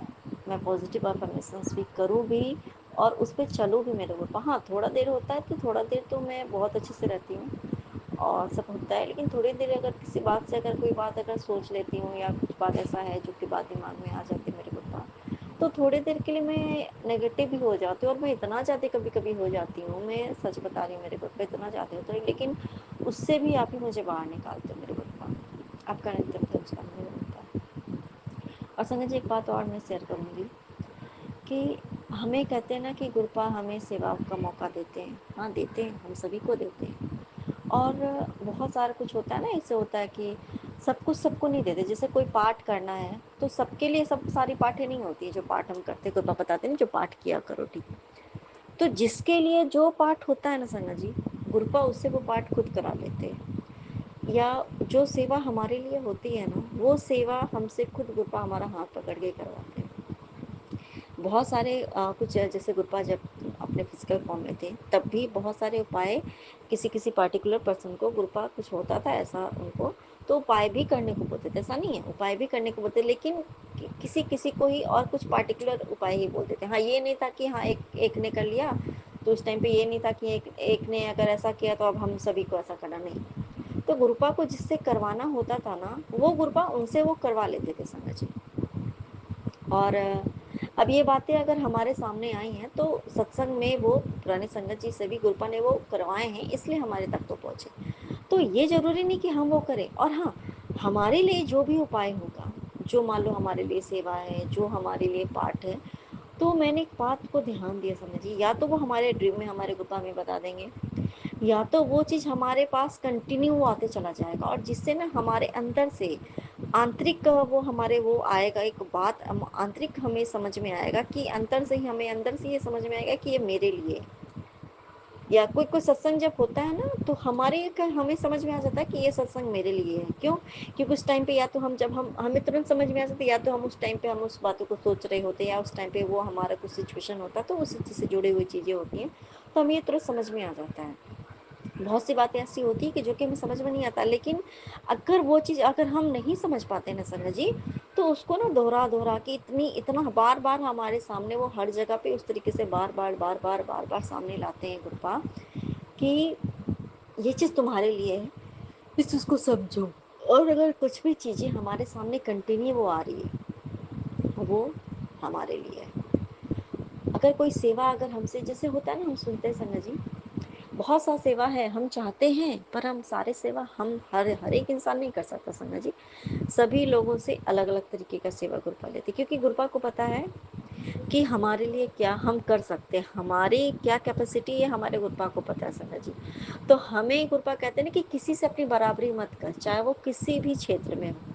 मैं पॉजिटिव अफर्मेशंस भी करूँ भी और उस पर चलूँ भी मेरे गुरुपा। हाँ, थोड़ा देर होता है तो थोड़ा देर तो मैं बहुत अच्छे से रहती हूँ और सब होता है, लेकिन थोड़ी देर अगर किसी बात से अगर कोई बात अगर सोच लेती हूँ या कुछ बात ऐसा है जो कि बात दिमाग में आ जाती है मेरे गुरुपा, तो थोड़ी देर के लिए मैं नेगेटिव भी हो जाती हूँ। और मैं इतना ज़्यादा कभी कभी हो जाती हूँ, मैं सच बता रही हूँ मेरे गुरुपा, इतना ज़्यादा होता है, लेकिन उससे भी आप ही मुझे बाहर निकालते हो मेरे गुरुपा। आपका अंतिम नमस्कार मेरे गुरुपा। और संगत जी, एक बात और मैं शेयर करूँगी कि हमें कहते हैं ना कि गुरुपा हमें सेवा का मौका देते हैं, हाँ देते हैं, हम सभी को देते हैं। और बहुत सारा कुछ होता है ना, ऐसे होता है कि सब कुछ सबको नहीं देते। जैसे कोई पाठ करना है तो सबके लिए सब सारी पाठें नहीं होती है जो पाठ हम करते हैं, गुरुपा बताते हैं जो पाठ किया करो, ठीक। तो जिसके लिए जो पाठ होता है ना संगत जी, गुरुपा उससे वो पाठ खुद करा लेते हैं। या जो सेवा हमारे लिए होती है ना, वो सेवा हमसे खुद गुरुपा हमारा हाथ पकड़ के करवाते हैं। बहुत सारे कुछ जैसे गुरुपा जब अपने फिजिकल फॉर्म में थे तब भी बहुत सारे उपाय किसी किसी पार्टिकुलर पर्सन को, गुरुपा कुछ होता था ऐसा उनको, तो उपाय भी करने को बोलते थे, ऐसा नहीं है, उपाय भी करने को बोलते, लेकिन किसी किसी को ही और कुछ पार्टिकुलर उपाय ही बोलते थे। हाँ, ये नहीं था कि हाँ एक एक ने कर लिया तो उस टाइम पे ये नहीं था कि एक एक ने अगर ऐसा किया तो अब हम सभी को ऐसा करना, नहीं। तो गुरुपा को जिससे करवाना होता था ना, वो गुरुपा उनसे वो करवा लेते थे संगत जी। और अब ये बातें अगर हमारे सामने आई हैं तो सत्संग में वो पुराने संगत जी से भी गुरुपा ने वो करवाए हैं, इसलिए हमारे तक वो पहुँचे। तो ये ज़रूरी नहीं कि हम वो करें। और हाँ, हमारे लिए जो भी उपाय होगा, जो मान लो हमारे लिए सेवा है, जो हमारे लिए पाठ है, तो मैंने एक बात को ध्यान दिया समझ जी, या तो वो हमारे ड्रीम में हमारे गुरुपा हमें बता देंगे, या तो वो चीज़ हमारे पास कंटिन्यू आते चला जाएगा और जिससे ना हमारे अंदर से आंतरिक वो हमारे वो आएगा, एक बात आंतरिक हमें समझ में आएगा कि अंतर से ही हमें अंदर से ये समझ में आएगा कि ये मेरे लिए है। या कोई कोई सत्संग जब होता है ना, तो हमें समझ में आ जाता है कि ये सत्संग मेरे लिए है। क्यों? क्योंकि उस टाइम पे या तो हम जब हम हमें तुरंत समझ में आ जाता है, या तो हम उस टाइम पे हम उस बातों को सोच रहे होते हैं, या उस टाइम पे वो हमारा कुछ सिचुएशन होता है, तो उसी चीज़ से जुड़ी हुई चीज़ें होती हैं, तो हमें ये तुरंत समझ में आ जाता है। बहुत सी बातें ऐसी होती है कि जो कि हमें समझ में नहीं आता, लेकिन अगर वो चीज़ अगर हम नहीं समझ पाते ना संगत जी, तो उसको ना दोहरा दोहरा के इतना बार बार हमारे सामने वो हर जगह पे उस तरीके से बार बार बार बार बार बार सामने लाते हैं कृपा, कि ये चीज़ तुम्हारे लिए है, इस चीज़ को समझो। और अगर कुछ भी चीज़ें हमारे सामने कंटिन्यू वो आ रही है, वो हमारे लिए है। अगर कोई सेवा अगर हमसे जैसे होता है ना, हम सुनते हैं संगत जी, बहुत सा सेवा है, हम चाहते हैं पर हम सारे सेवा हम हर एक इंसान नहीं कर सकता संगत जी। सभी लोगों से अलग अलग तरीके का सेवा गुरुपा लेते, क्योंकि गुरुपा को पता है कि हमारे लिए क्या हम कर सकते हैं, हमारी क्या कैपेसिटी है, हमारे गुरुपा को पता है संगत जी। तो हमें गुरुपा कहते हैं ना कि किसी से अपनी बराबरी मत कर, चाहे वो किसी भी क्षेत्र में हो।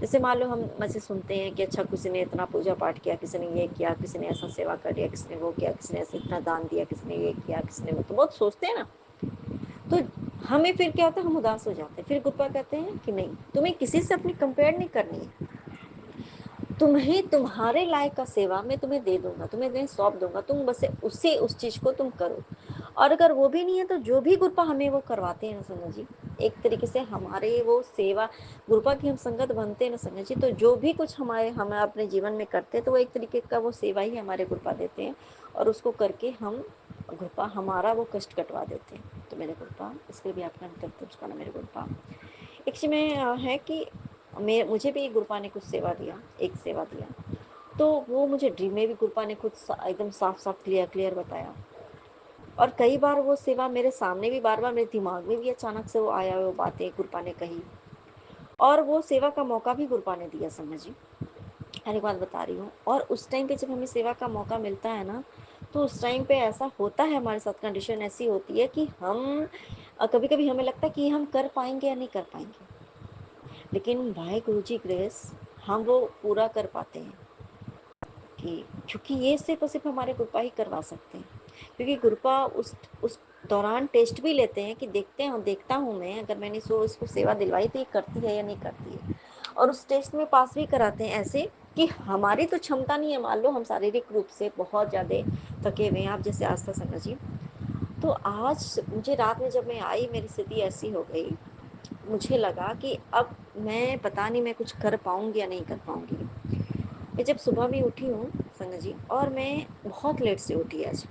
जैसे मान लो हम ऐसे सुनते हैं कि अच्छा किसी ने इतना पूजा पाठ किया, किसी ने ये किया, किसी ने ऐसा सेवा कर दिया, किसी ने वो किया, किसी ने ऐसे इतना दान दिया, किसी ने ये किया, किसी ने वो, तो बहुत सोचते हैं ना। तो हमें फिर क्या होता है, हम उदास हो जाते हैं। फिर गुप्ता कहते हैं कि नहीं, तुम्हें किसी से अपनी कंपेयर नहीं करनी है, तुम्हें तुम्हारे लायक का सेवा मैं तुम्हें दे दूंगा, तुम्हें सौंप दूंगा, तुम बस उससे उस चीज को तुम करो। और अगर वो भी नहीं है, तो जो भी गुरुपा हमें वो करवाते हैं ना संगत जी, एक तरीके से हमारे वो सेवा गुरुपा की हम संगत बनते हैं ना संगत जी, तो जो भी कुछ हम अपने जीवन में करते हैं, तो वो एक तरीके का वो सेवा ही हमारे गुरुपा देते हैं। और उसको करके हम गुरुपा हमारा वो कष्ट कटवा देते हैं। तो मेरे गुरुपा, इसके लिए भी आपका अंतर मेरे गुरुपा। एक चीज में है कि मुझे भी गुरुपा ने कुछ सेवा दिया, एक सेवा दिया, तो वो मुझे ड्रीम में भी गुरुपा ने खुद एकदम साफ साफ क्लियर क्लियर बताया। और कई बार वो सेवा मेरे सामने भी, बार बार मेरे दिमाग में भी अचानक से वो आया, वो बातें गुरुपा ने कही, और वो सेवा का मौका भी गुरुपा ने दिया समझ जी। हर एक बात बता रही हूँ। और उस टाइम पे जब हमें सेवा का मौका मिलता है ना, तो उस टाइम पे ऐसा होता है, हमारे साथ कंडीशन ऐसी होती है कि हम कभी कभी हमें लगता है कि हम कर पाएंगे या नहीं कर पाएंगे, लेकिन भाई गुरु जी ग्रेस हम वो पूरा कर पाते हैं। कि क्योंकि ये सिर्फ और सिर्फ हमारे गुरुपा ही करवा सकते हैं, क्योंकि गुरुपा उस दौरान टेस्ट भी लेते हैं कि देखता हूँ मैं, अगर मैंने इसको सेवा दिलवाई तो ये करती है या नहीं करती है। और उस टेस्ट में पास भी कराते हैं, ऐसे कि हमारी तो क्षमता नहीं है, मान लो हम शारीरिक रूप से बहुत ज़्यादा थके हुए हैं, आप जैसे आस्था संगत जी। तो आज मुझे रात में जब मैं आई, मेरी स्थिति ऐसी हो गई, मुझे लगा कि अब मैं पता नहीं मैं कुछ कर पाऊंगी या नहीं कर पाऊंगी। मैं जब सुबह में उठी हूँ संगत जी, और मैं बहुत लेट से उठी आज।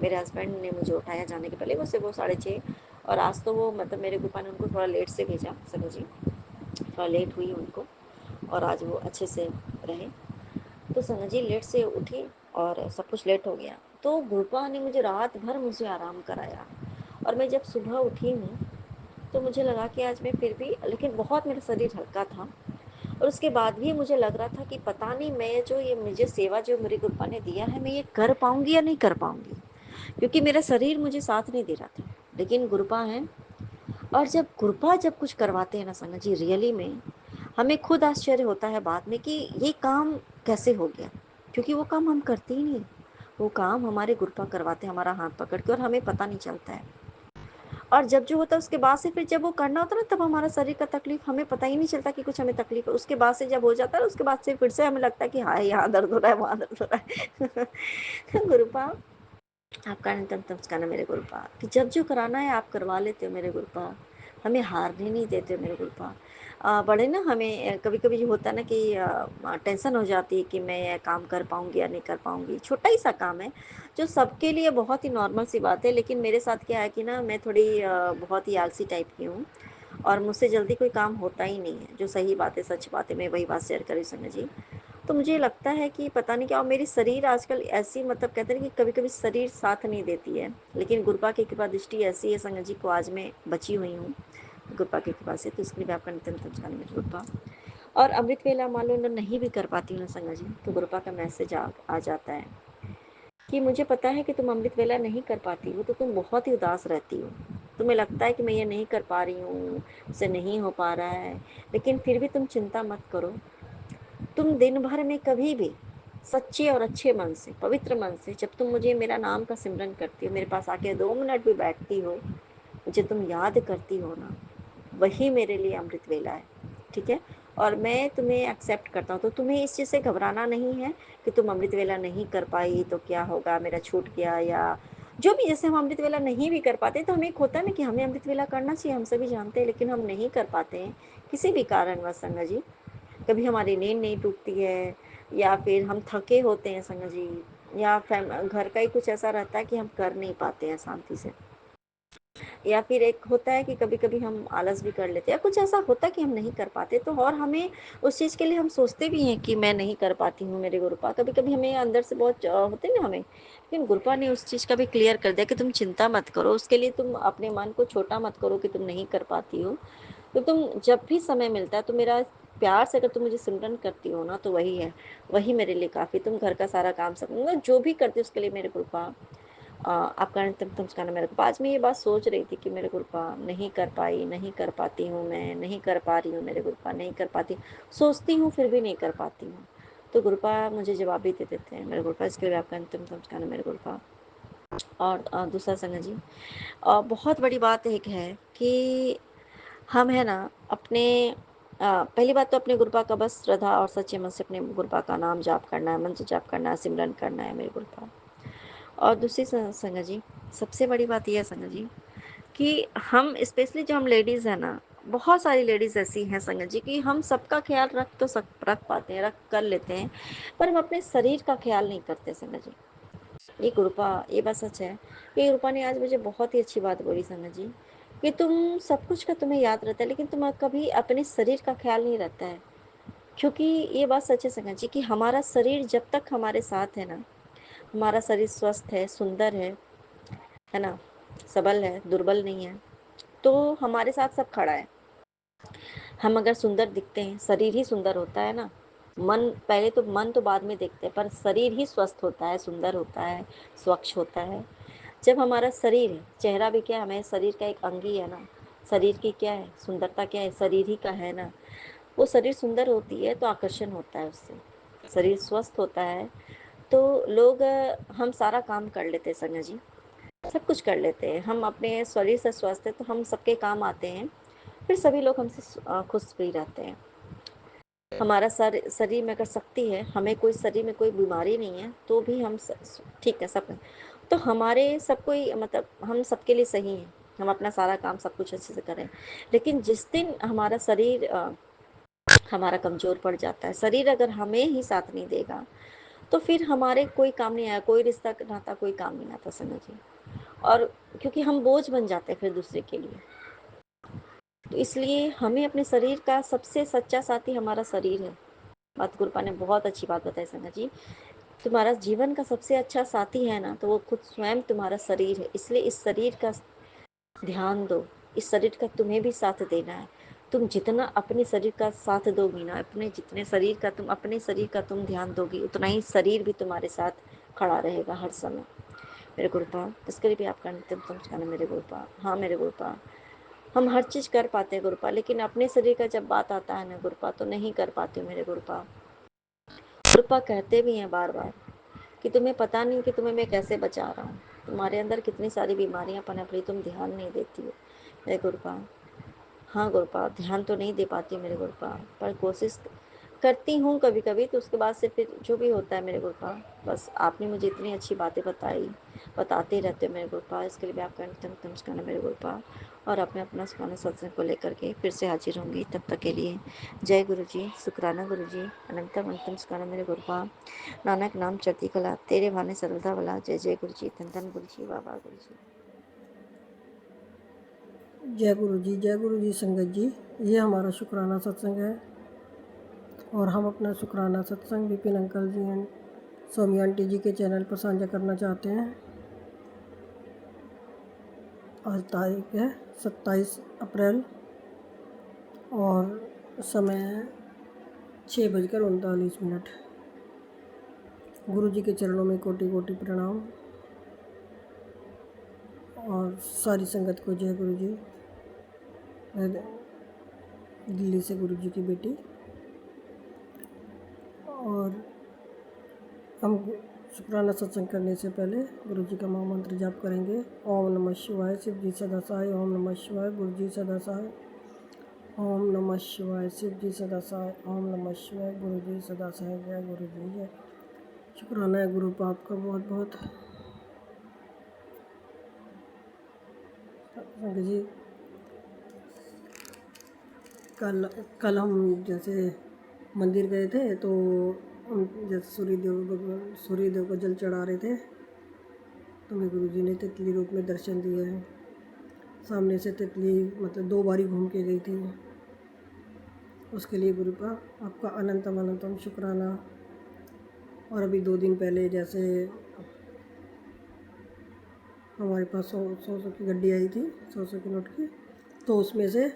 मेरे हस्बैंड ने मुझे उठाया जाने के पहले, वो 6:30, और आज तो वो मतलब मेरे पापा ने उनको थोड़ा लेट से भेजा संगत जी, थोड़ा लेट हुई उनको, और आज वो अच्छे से रहे। तो संगत जी लेट से उठी और सब कुछ लेट हो गया, तो गुरुपा ने मुझे रात भर मुझे आराम कराया। और मैं जब सुबह उठी हूँ, तो मुझे लगा कि आज मैं फिर भी, लेकिन बहुत मेरा शरीर हल्का था। और उसके बाद भी मुझे लग रहा था कि पता नहीं मैं जो ये मुझे सेवा जो मेरे गुरुपा ने दिया है, मैं ये कर पाऊंगी या नहीं कर पाऊंगी, क्योंकि मेरा शरीर मुझे साथ नहीं दे रहा था। लेकिन गुरुपा है, और जब गुरुपा जब कुछ करवाते हैं ना संगत जी, रियली में हमें खुद आश्चर्य होता है बाद में कि ये काम कैसे हो गया, क्योंकि वो काम हम करते ही नहीं, वो काम हमारे गुरुपा करवाते हैं हमारा हाथ पकड़ के, और हमें पता नहीं चलता है। और जब जो होता है उसके बाद से फिर जब वो करना होता है ना, तब हमारा शरीर का तकलीफ हमें पता ही नहीं चलता कि कुछ हमें तकलीफ है। उसके बाद से जब हो जाता है, उसके बाद से फिर से हमें लगता है कि हाँ यहाँ दर्द हो रहा है, वहाँ दर्द हो रहा है। गुरुपा आपका अनंत नमस्कार मेरे गुरुपा, कि जब जो कराना है आप करवा लेते हो मेरे गुरुपा, हमें हारने नहीं देते हो मेरे गुरुपा। बड़े ना हमें कभी कभी जो होता है ना कि टेंशन हो जाती है कि मैं ये काम कर पाऊंगी या नहीं कर पाऊंगी। छोटा ही सा काम है जो सबके लिए बहुत ही नॉर्मल सी बात है, लेकिन मेरे साथ क्या है कि ना मैं थोड़ी बहुत ही आलसी टाइप की हूँ, और मुझसे जल्दी कोई काम होता ही नहीं है। जो सही बात है, सच बात है, मैं वही बात शेयर करी संजय जी। तो मुझे लगता है कि पता नहीं क्या, और मेरी शरीर आजकल ऐसी, मतलब कहते हैं कि कभी कभी शरीर साथ नहीं देती है, लेकिन गुरुपा की कृपा दृष्टि ऐसी है संगत जी को, आज मैं बची हुई हूँ गुरुपा की कृपा से। तो इसके लिए भी आपका नित्य नित्य नमस्कार मेरे गुरुपा। और अमृत वेला मान लो नहीं भी कर पाती हूँ ना संगत जी, तो गुरुपा का मैसेज आ जाता है कि मुझे पता है कि तुम अमृत वेला नहीं कर पाती हो, तो तुम बहुत ही उदास रहती हो, तुम्हें लगता है कि मैं ये नहीं कर पा रही हूँ, मुझसे नहीं हो पा रहा है, लेकिन फिर भी तुम चिंता मत करो। तुम दिन भर में कभी भी सच्चे और अच्छे मन से, पवित्र मन से जब तुम मुझे मेरा नाम का सिमरन करती हो, मेरे पास आके 2 मिनट भी बैठती हो, मुझे तुम याद करती हो ना, वही मेरे लिए अमृत वेला है, ठीक है? और मैं तुम्हें एक्सेप्ट करता हूँ, तो तुम्हें इस चीज़ से घबराना नहीं है कि तुम अमृत वेला नहीं कर पाई तो क्या होगा, मेरा छूट गया, या जो भी, जैसे हम अमृत वेला नहीं भी कर पाते तो हमें एक होता है ना कि हमें अमृत वेला करना चाहिए, हम सभी जानते हैं, लेकिन हम नहीं कर पाते हैं किसी भी कारणवश संगा जी। कभी हमारी नींद नहीं टूटती है, या फिर हम थके होते हैं संगा जी, या घर का ही कुछ ऐसा रहता है कि हम कर नहीं पाते हैं शांति से, या फिर एक होता है कि कभी-कभी हम आलस भी कर लेते हैं, या कुछ ऐसा होता है कि हम नहीं कर पाते, तो और हमें उस चीज़ के लिए हम सोचते भी हैं कि मैं नहीं कर पाती हूँ मेरे गुरुपा। कभी-कभी हमें अंदर से बहुत होते हैं ना हमें, लेकिन गुरुपा ने उस चीज़ का भी क्लियर कर दिया कि तुम चिंता मत करो, उसके लिए तुम अपने मन को छोटा मत करो कि तुम नहीं कर पाती हो। तो तुम जब भी समय मिलता है तो मेरा प्यार से अगर तुम मुझे सिमरन करती हो ना, तो वही है, वही मेरे लिए काफ़ी। तुम घर का सारा काम सब मतलब जो भी करती हो उसके लिए मेरे गुरुपा आपका अंतिम ठिकाना मेरे को। आज मैं ये बात सोच रही थी कि मेरे गुरुपा नहीं कर पाई, नहीं कर पाती हूँ मैं, नहीं कर पा रही हूँ मेरे गुरुपा, नहीं कर पाती, सोचती हूँ फिर भी नहीं कर पाती हूँ। तो गुरुपा मुझे जवाब भी दे देते हैं मेरे गुरुपा, इसके लिए आपका अंतिम ठिकाना मेरे गुरुपा। और दूसरा संगत जी, बहुत बड़ी बात एक है कि हम है ना अपने पहली बात तो अपने गुरुपा का बस श्रद्धा और सच्चे मन से अपने गुरुपा का नाम जाप करना है, मंत्र जाप करना है, सिमरन करना है मेरे गुरुपा। और दूसरी संगत जी, सबसे बड़ी बात ये है संगत जी कि हम स्पेशली जो हम लेडीज़ हैं ना, बहुत सारी लेडीज़ ऐसी हैं संगत जी कि हम सबका ख्याल रख पाते हैं, रख कर लेते हैं, पर हम अपने शरीर का ख्याल नहीं करते संगत जी। ये गुरुपा, ये बात सच है। ये गुरुपा ने आज मुझे बहुत ही अच्छी बात बोली संगत जी कि तुम सब कुछ का तुम्हें याद रहता है, लेकिन तुम कभी अपने शरीर का ख्याल नहीं रहता है। क्योंकि ये बात सच है संगत जी कि हमारा शरीर जब तक हमारे साथ है ना, हमारा शरीर स्वस्थ है, सुंदर है ना, सबल है, दुर्बल नहीं है, तो हमारे साथ सब खड़ा है। हम अगर सुंदर दिखते हैं, शरीर ही सुंदर होता है ना, मन तो बाद में देखते हैं, पर शरीर ही स्वस्थ होता है, सुंदर होता है, स्वच्छ होता है। जब हमारा शरीर है, चेहरा भी क्या है, हमारे शरीर का एक अंग ही है ना, शरीर की क्या है सुंदरता, क्या है, शरीर ही का है ना। वो शरीर सुंदर होती है तो आकर्षण होता है उससे, शरीर स्वस्थ होता है तो लोग हम सारा काम कर लेते हैं संजय जी, सब कुछ कर लेते हैं। हम अपने शरीर से स्वस्थ है तो हम सबके काम आते हैं, फिर सभी लोग हमसे खुश भी रहते हैं। हमारा शरीर में अगर शक्ति है, हमें कोई शरीर में कोई बीमारी नहीं है, तो भी हम ठीक है सब, तो हमारे सब कोई मतलब हम सबके लिए सही हैं, हम अपना सारा काम सब कुछ अच्छे से करें। लेकिन जिस दिन हमारा शरीर हमारा कमज़ोर पड़ जाता है, शरीर अगर हमें ही साथ नहीं देगा, तो फिर हमारे कोई काम नहीं आया, कोई रिश्ता नाता कोई काम नहीं आता समझ जी। और क्योंकि हम बोझ बन जाते हैं फिर दूसरे के लिए, तो इसलिए हमें अपने शरीर का सबसे सच्चा साथी हमारा शरीर है। बात गुरुपा ने बहुत अच्छी बात बताई संगत जी, तुम्हारा जीवन का सबसे अच्छा साथी है ना, तो वो खुद स्वयं तुम्हारा शरीर है। इसलिए इस शरीर का ध्यान दो, इस शरीर का तुम्हें भी साथ देना है। तुम जितना अपने शरीर का साथ दोगी ना, अपने जितने शरीर का तुम अपने शरीर का तुम ध्यान दोगी, उतना ही शरीर भी तुम्हारे साथ खड़ा रहेगा हर समय मेरे गुरुपा। इसके लिए भी आपका अंतिम समझाना मेरे गुरुपा। हाँ मेरे गुरुपा, हम हर चीज़ कर पाते हैं गुरुपा, लेकिन अपने शरीर का जब बात आता है ना गुरुपा, तो नहीं कर पाते मेरे गुरुपा। गुरुपा कहते भी हैं बार बार कि तुम्हें पता नहीं कि तुम्हें मैं कैसे बचा रहा हूँ, तुम्हारे अंदर कितनी सारी बीमारियां पनप रही, तुम ध्यान नहीं देती हो मेरे गुरुपा। हाँ गुरुपा, ध्यान तो नहीं दे पाती मेरे गुरुपा, पर कोशिश करती हूँ कभी कभी, तो उसके बाद से फिर जो भी होता है मेरे गुरुपा। बस आपने मुझे इतनी अच्छी बातें बताई, बताते रहते हो मेरे गुरुपा, इसके लिए भी आपका अंतिम नमस्कार मेरे गुरुपा। और अपने अपना सुखाना सत्संग को लेकर के फिर से हाजिर होंगी, तब तक के लिए जय गुरु जी, शुक्राना गुरु जी, अनंतम अंतम सुखाना मेरे गुरुपा। नानक नाम चढ़ती कला, तेरे भाने सरलता वाला। जय जय गुरु जी, धन धन गुरु जी, बाबा गुरु जी। जय गुरु जी संगत जी। ये हमारा शुक्राना सत्संग है और हम अपना Shukrana Satsang Vipin uncle ji and Swami aunty ji के चैनल पर साझा करना चाहते हैं। आज तारीख है 27 अप्रैल और समय 6:39। गुरु जी के चरणों में कोटि कोटि प्रणाम और सारी संगत को जय गुरु जी। मैं दिल्ली से गुरु जी की बेटी, और 27 अप्रैल 2023 को 6:39 बजे 39 मिनट। गुरु जी के चरणों में कोटि कोटि प्रणाम और सारी संगत को जय गुरु जी। मैं दिल्ली से गुरु जी की बेटी, और 27 अप्रैल 2023 को 6:39 बजे 39 मिनट। गुरु जी के चरणों में कोटि कोटि प्रणाम और सारी संगत को जय गुरु जी। हम शुक्राना सत्संग करने से पहले गुरु जी का महामंत्र जाप करेंगे। ओम नमः शिवाय, शिव जी सदा सहाय। ओम नमः शिवाय, गुरु जी सदा सहाय। ओम नमः शिवाय, शिव जी सदा सहाय। ओम नमः शिवाय, गुरु जी सदा सहाय। जय गुरु जी जय। शुक्राना है गुरु पाप का बहुत बहुत। संग जी, कल हम जैसे मंदिर गए थे तो हम जैसे सूर्यदेव को जल चढ़ा रहे थे तो हमें गुरु जी ने तितली रूप में दर्शन दिए हैं। सामने से तितली मतलब 2 बारी घूम के गई थी। उसके लिए गुरु का आपका अनंतम अनंतम शुक्राना। और अभी 2 दिन पहले जैसे हमारे पास 100 की गड्डी आई थी, 100 के नोट की, तो उसमें से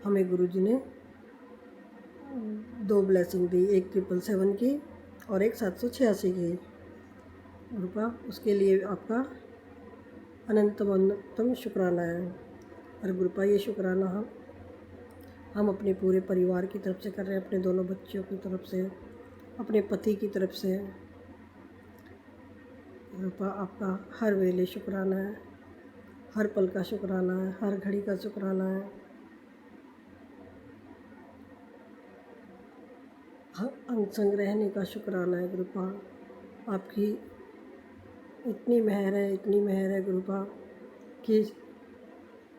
हमें गुरु जी ने 2 ब्लेसिंग दी, एक 777 की और एक 786 की। रुपा उसके लिए आपका अनंतम अनंतम शुक्राना है। और गुरुपा ये शुक्राना हम अपने पूरे परिवार की तरफ से कर रहे हैं, अपने दोनों बच्चों की तरफ से, अपने पति की तरफ से। गुरुपा आपका हर वेले शुक्राना है, हर पल का शुक्राना है, हर घड़ी का शुक्राना है। अनसंग रहने का शुक्राना है गुरुपा। आपकी इतनी मेहर है, इतनी मेहर है गुरुपा कि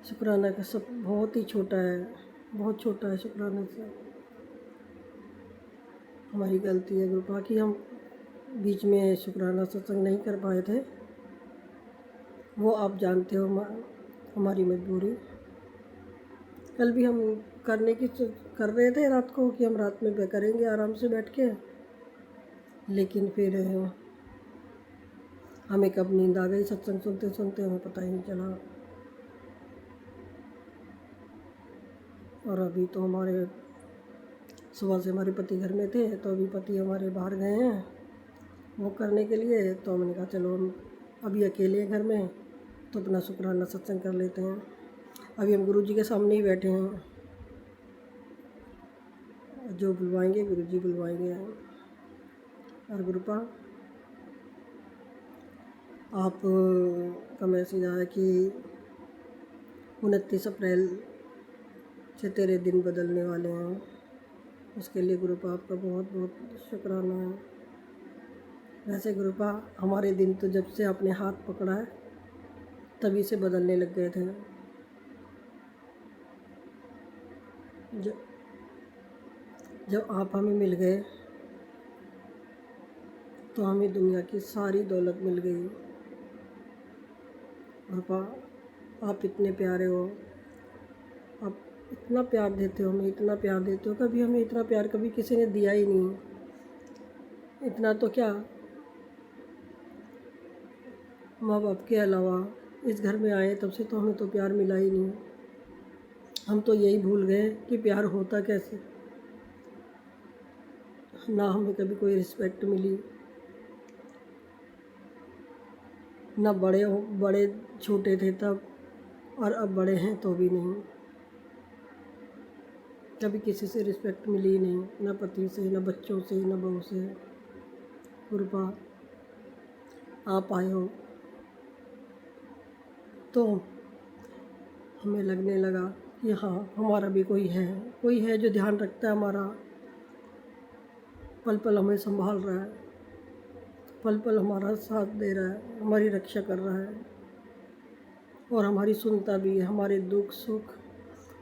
शुक्राना का सब बहुत ही छोटा है, बहुत छोटा है शुक्राना से। हमारी गलती है गुरुपा कि हम बीच में शुक्राना सत्संग नहीं कर पाए थे। वो आप जानते हो हमारी मजबूरी। कल भी हम कर रहे थे रात को कि हम रात में करेंगे आराम से बैठ के, लेकिन फिर हमें कब नींद आ गई सत्संग सुनते सुनते, हमें पता ही नहीं चला। और अभी तो हमारे सुबह से हमारे पति घर में थे, तो अभी पति हमारे बाहर गए हैं वो करने के लिए। तो हमने कहा चलो हम अभी अकेले हैं घर में तो अपना शुक्राना सत्संग कर लेते हैं। अभी हम गुरु जी के सामने ही बैठे हैं, जो बुलवाएंगे गुरु जी बुलवाएंगे। और गुरुपा आप का मैसेज आया कि 29 अप्रैल से तेरे दिन बदलने वाले हैं। उसके लिए गुरुपा आपका बहुत बहुत शुक्राना है। वैसे गुरुपा हमारे दिन तो जब से आपने हाथ पकड़ा है तभी से बदलने लग गए थे। जब आप हमें मिल गए तो हमें दुनिया की सारी दौलत मिल गई। गुरुपा आप इतने प्यारे हो, आप इतना प्यार देते हो, हमें इतना प्यार देते हो। कभी हमें इतना प्यार कभी किसी ने दिया ही नहीं। इतना तो क्या, माँ बाप के अलावा इस घर में आए तब से तो हमें तो प्यार मिला ही नहीं। हम तो यही भूल गए कि प्यार होता कैसे। ना हमें कभी कोई रिस्पेक्ट मिली, ना बड़े छोटे थे तब, और अब बड़े हैं तो भी नहीं। कभी किसी से रिस्पेक्ट मिली ही नहीं, ना पति से, ना बच्चों से, ना बहू से। गुरुपा आप आए हो तो हमें लगने लगा कि हाँ हमारा भी कोई है जो ध्यान रखता है हमारा, पल पल हमें संभाल रहा है, पल पल हमारा साथ दे रहा है, हमारी रक्षा कर रहा है और हमारी सुनता भी है। हमारे दुख सुख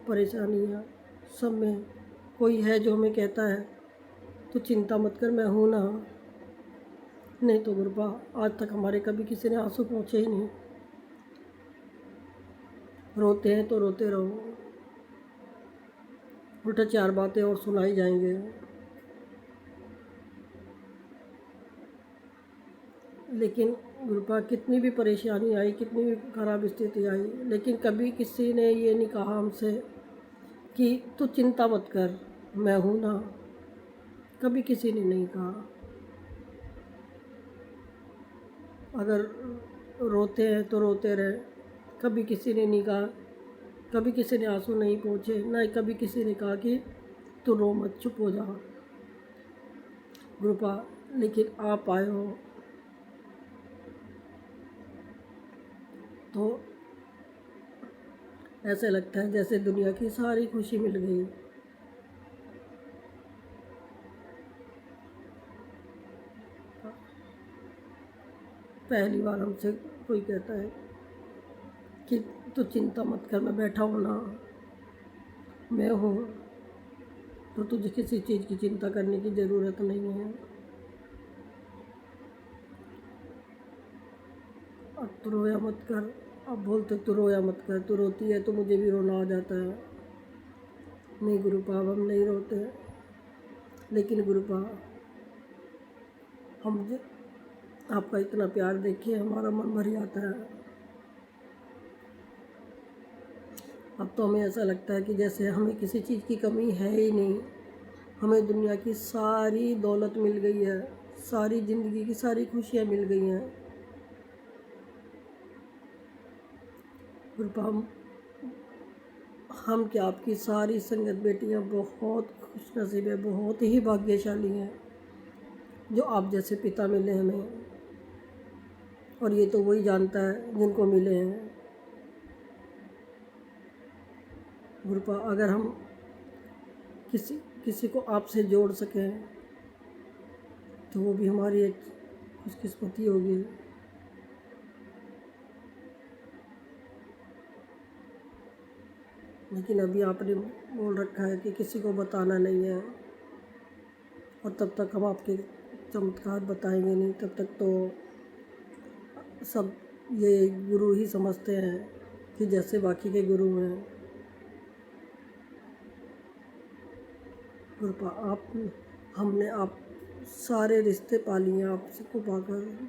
परेशानियाँ सब में कोई है जो हमें कहता है तो चिंता मत कर, मैं हूँ ना। नहीं तो गुरुपा आज तक हमारे कभी किसी ने आंसू पहुँचे ही नहीं। रोते हैं तो रोते रहो, उल्टा 4 बातें और सुनाई जाएंगे। लेकिन गुरुपा कितनी भी परेशानी आई, कितनी भी खराब स्थिति आई, लेकिन कभी किसी ने ये नहीं कहा हमसे कि तू चिंता मत कर, मैं हूँ ना। कभी किसी ने नहीं कहा। अगर रोते हैं तो रोते रहे, कभी किसी ने नहीं कहा, कभी किसी ने आंसू नहीं पोंछे, ना कभी किसी ने कहा कि तू रो मत, चुप हो जा। गुरुपा लेकिन आप आए हो तो ऐसे लगता है जैसे दुनिया की सारी खुशी मिल गई। पहली बार हमसे कोई कहता है कि तू चिंता मत कर, मैं बैठा हूँ ना, मैं हूँ, तो तुझे किसी चीज़ की चिंता करने की ज़रूरत नहीं है। अब तू रोया मत कर। अब बोलते तू रोया मत कर, तू रोती है तो मुझे भी रोना आ जाता है। नहीं गुरुपा, अब हम नहीं रोते, लेकिन गुरुपा हम आपका इतना प्यार देखिए हमारा मन भर जाता है। अब तो हमें ऐसा लगता है कि जैसे हमें किसी चीज़ की कमी है ही नहीं। हमें दुनिया की सारी दौलत मिल गई है, सारी ज़िंदगी की सारी खुशियाँ मिल गई हैं। गुरुपा हम क्या, आपकी सारी संगत बेटियाँ बहुत खुशनसीब है, बहुत ही भाग्यशाली हैं जो आप जैसे पिता मिले हमें। और ये तो वही जानता है जिनको मिले हैं। गुरुपा अगर हम किसी किसी को आपसे जोड़ सकें तो वो भी हमारी एक खुशकिस्मती होगी। लेकिन अभी आपने बोल रखा है कि किसी को बताना नहीं है, और तब तक हम आपके चमत्कार बताएंगे नहीं। तब तक तो सब ये गुरु ही समझते हैं कि जैसे बाकी के गुरु हैं। गुरुपा आप हमने आप सारे रिश्ते पाली हैं आपसे को पाकर।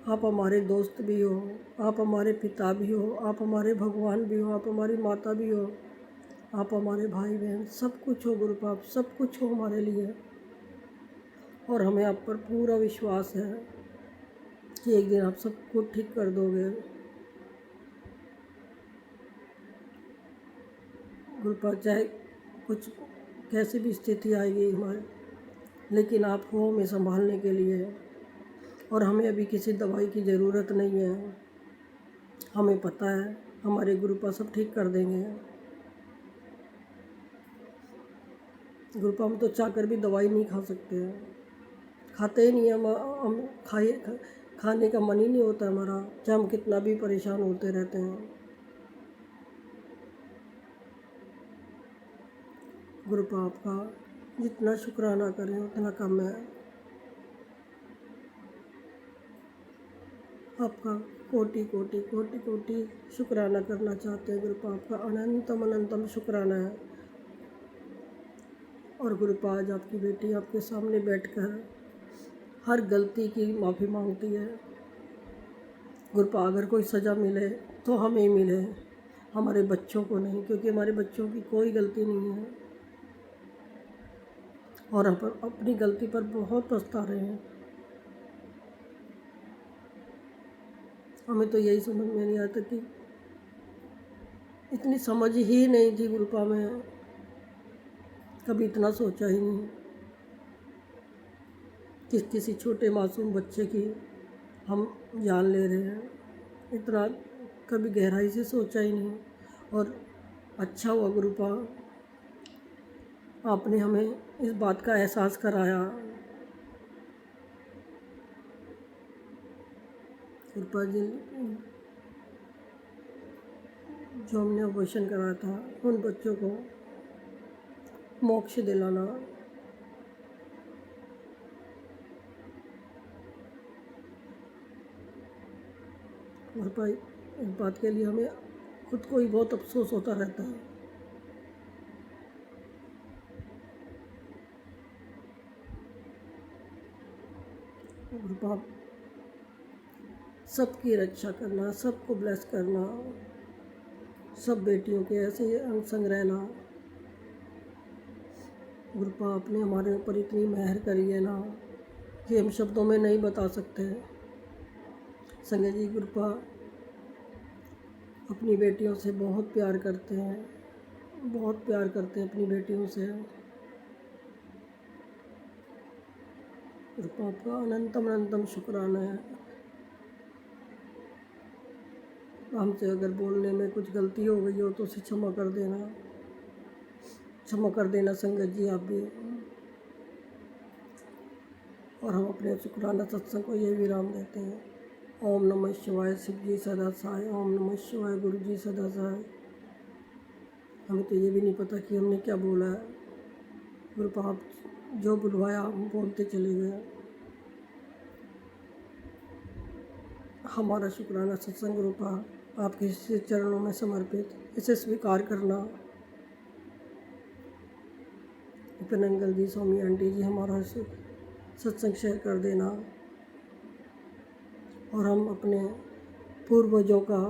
आप हमारे दोस्त भी हो, आप हमारे पिता भी हो, आप हमारे भगवान भी हो, आप हमारी माता भी हो, आप हमारे भाई बहन सब कुछ हो। गुरुपा आप सब कुछ हो हमारे लिए, और हमें आप पर पूरा विश्वास है कि एक दिन आप सब कुछ ठीक कर दोगे। गुरुपा चाहे कुछ कैसी भी स्थिति आएगी हमारे, लेकिन आप हो हमें संभालने के लिए, और हमें अभी किसी दवाई की ज़रूरत नहीं है। हमें पता है हमारे गुरुपा सब ठीक कर देंगे। गुरुपा हम तो चाहकर भी दवाई नहीं खा सकते हैं, खाते ही नहीं। हम खाने का मन ही नहीं होता हमारा, चाहे हम कितना भी परेशान होते रहते हैं। गुरुपा आपका जितना शुक्राना करें उतना कम है। आपका कोटि कोटि कोटि कोटि शुक्राना करना चाहते हैं। गुरुपा आपका अनंतम अनंतम शुक्राना है। और गुरुपा आज आपकी बेटी आपके सामने बैठकर हर गलती की माफ़ी मांगती है। गुरुपा अगर कोई सज़ा मिले तो हमें ही मिले, हमारे बच्चों को नहीं, क्योंकि हमारे बच्चों की कोई गलती नहीं है और हम अपनी गलती पर बहुत पछता रहे हैं। हमें तो यही समझ में नहीं आता कि इतनी समझ ही नहीं थी गुरुपा में, कभी इतना सोचा ही नहीं कि किसी छोटे मासूम बच्चे की हम जान ले रहे हैं। इतना कभी गहराई से सोचा ही नहीं। और अच्छा हुआ गुरुपा आपने हमें इस बात का एहसास कराया। गुरुपा जी जो हमने ऑपरेशन कराया था उन बच्चों को मोक्ष दिलाना। गुरुपा इस बात के लिए हमें खुद को ही बहुत अफसोस होता रहता है। गुरुपा सबकी रक्षा करना, सबको ब्लेस करना, सब बेटियों के ऐसे ही अंग संग रहना। गुरुपा आपने हमारे ऊपर इतनी मेहर करी है ना कि हम शब्दों में नहीं बता सकते। संजय जी गुरुपा अपनी बेटियों से बहुत प्यार करते हैं, बहुत प्यार करते हैं अपनी बेटियों से। गुरुपा आपका अनंतम अनंतम शुक्राना है। हमसे अगर बोलने में कुछ गलती हो गई हो तो उसे क्षमा कर देना संगत जी आप भी। और हम अपने शुक्राना सत्संग को ये विराम देते हैं। ओम नमः शिवाय, शिव जी सदा सहाय। ओम नमः शिवाय, गुरु जी सदा सहाय। हमें तो ये भी नहीं पता कि हमने क्या बोला है, पर आप जो बुलवाया हम बोलते चले गए। हमारा शुक्राना सत्संग रूपा आपके चरणों में समर्पित, इसे स्वीकार करना। विपिन अंकल जी, स्वामी आंटी जी, हमारा सत्संग शेयर कर देना। और हम अपने पूर्वजों का,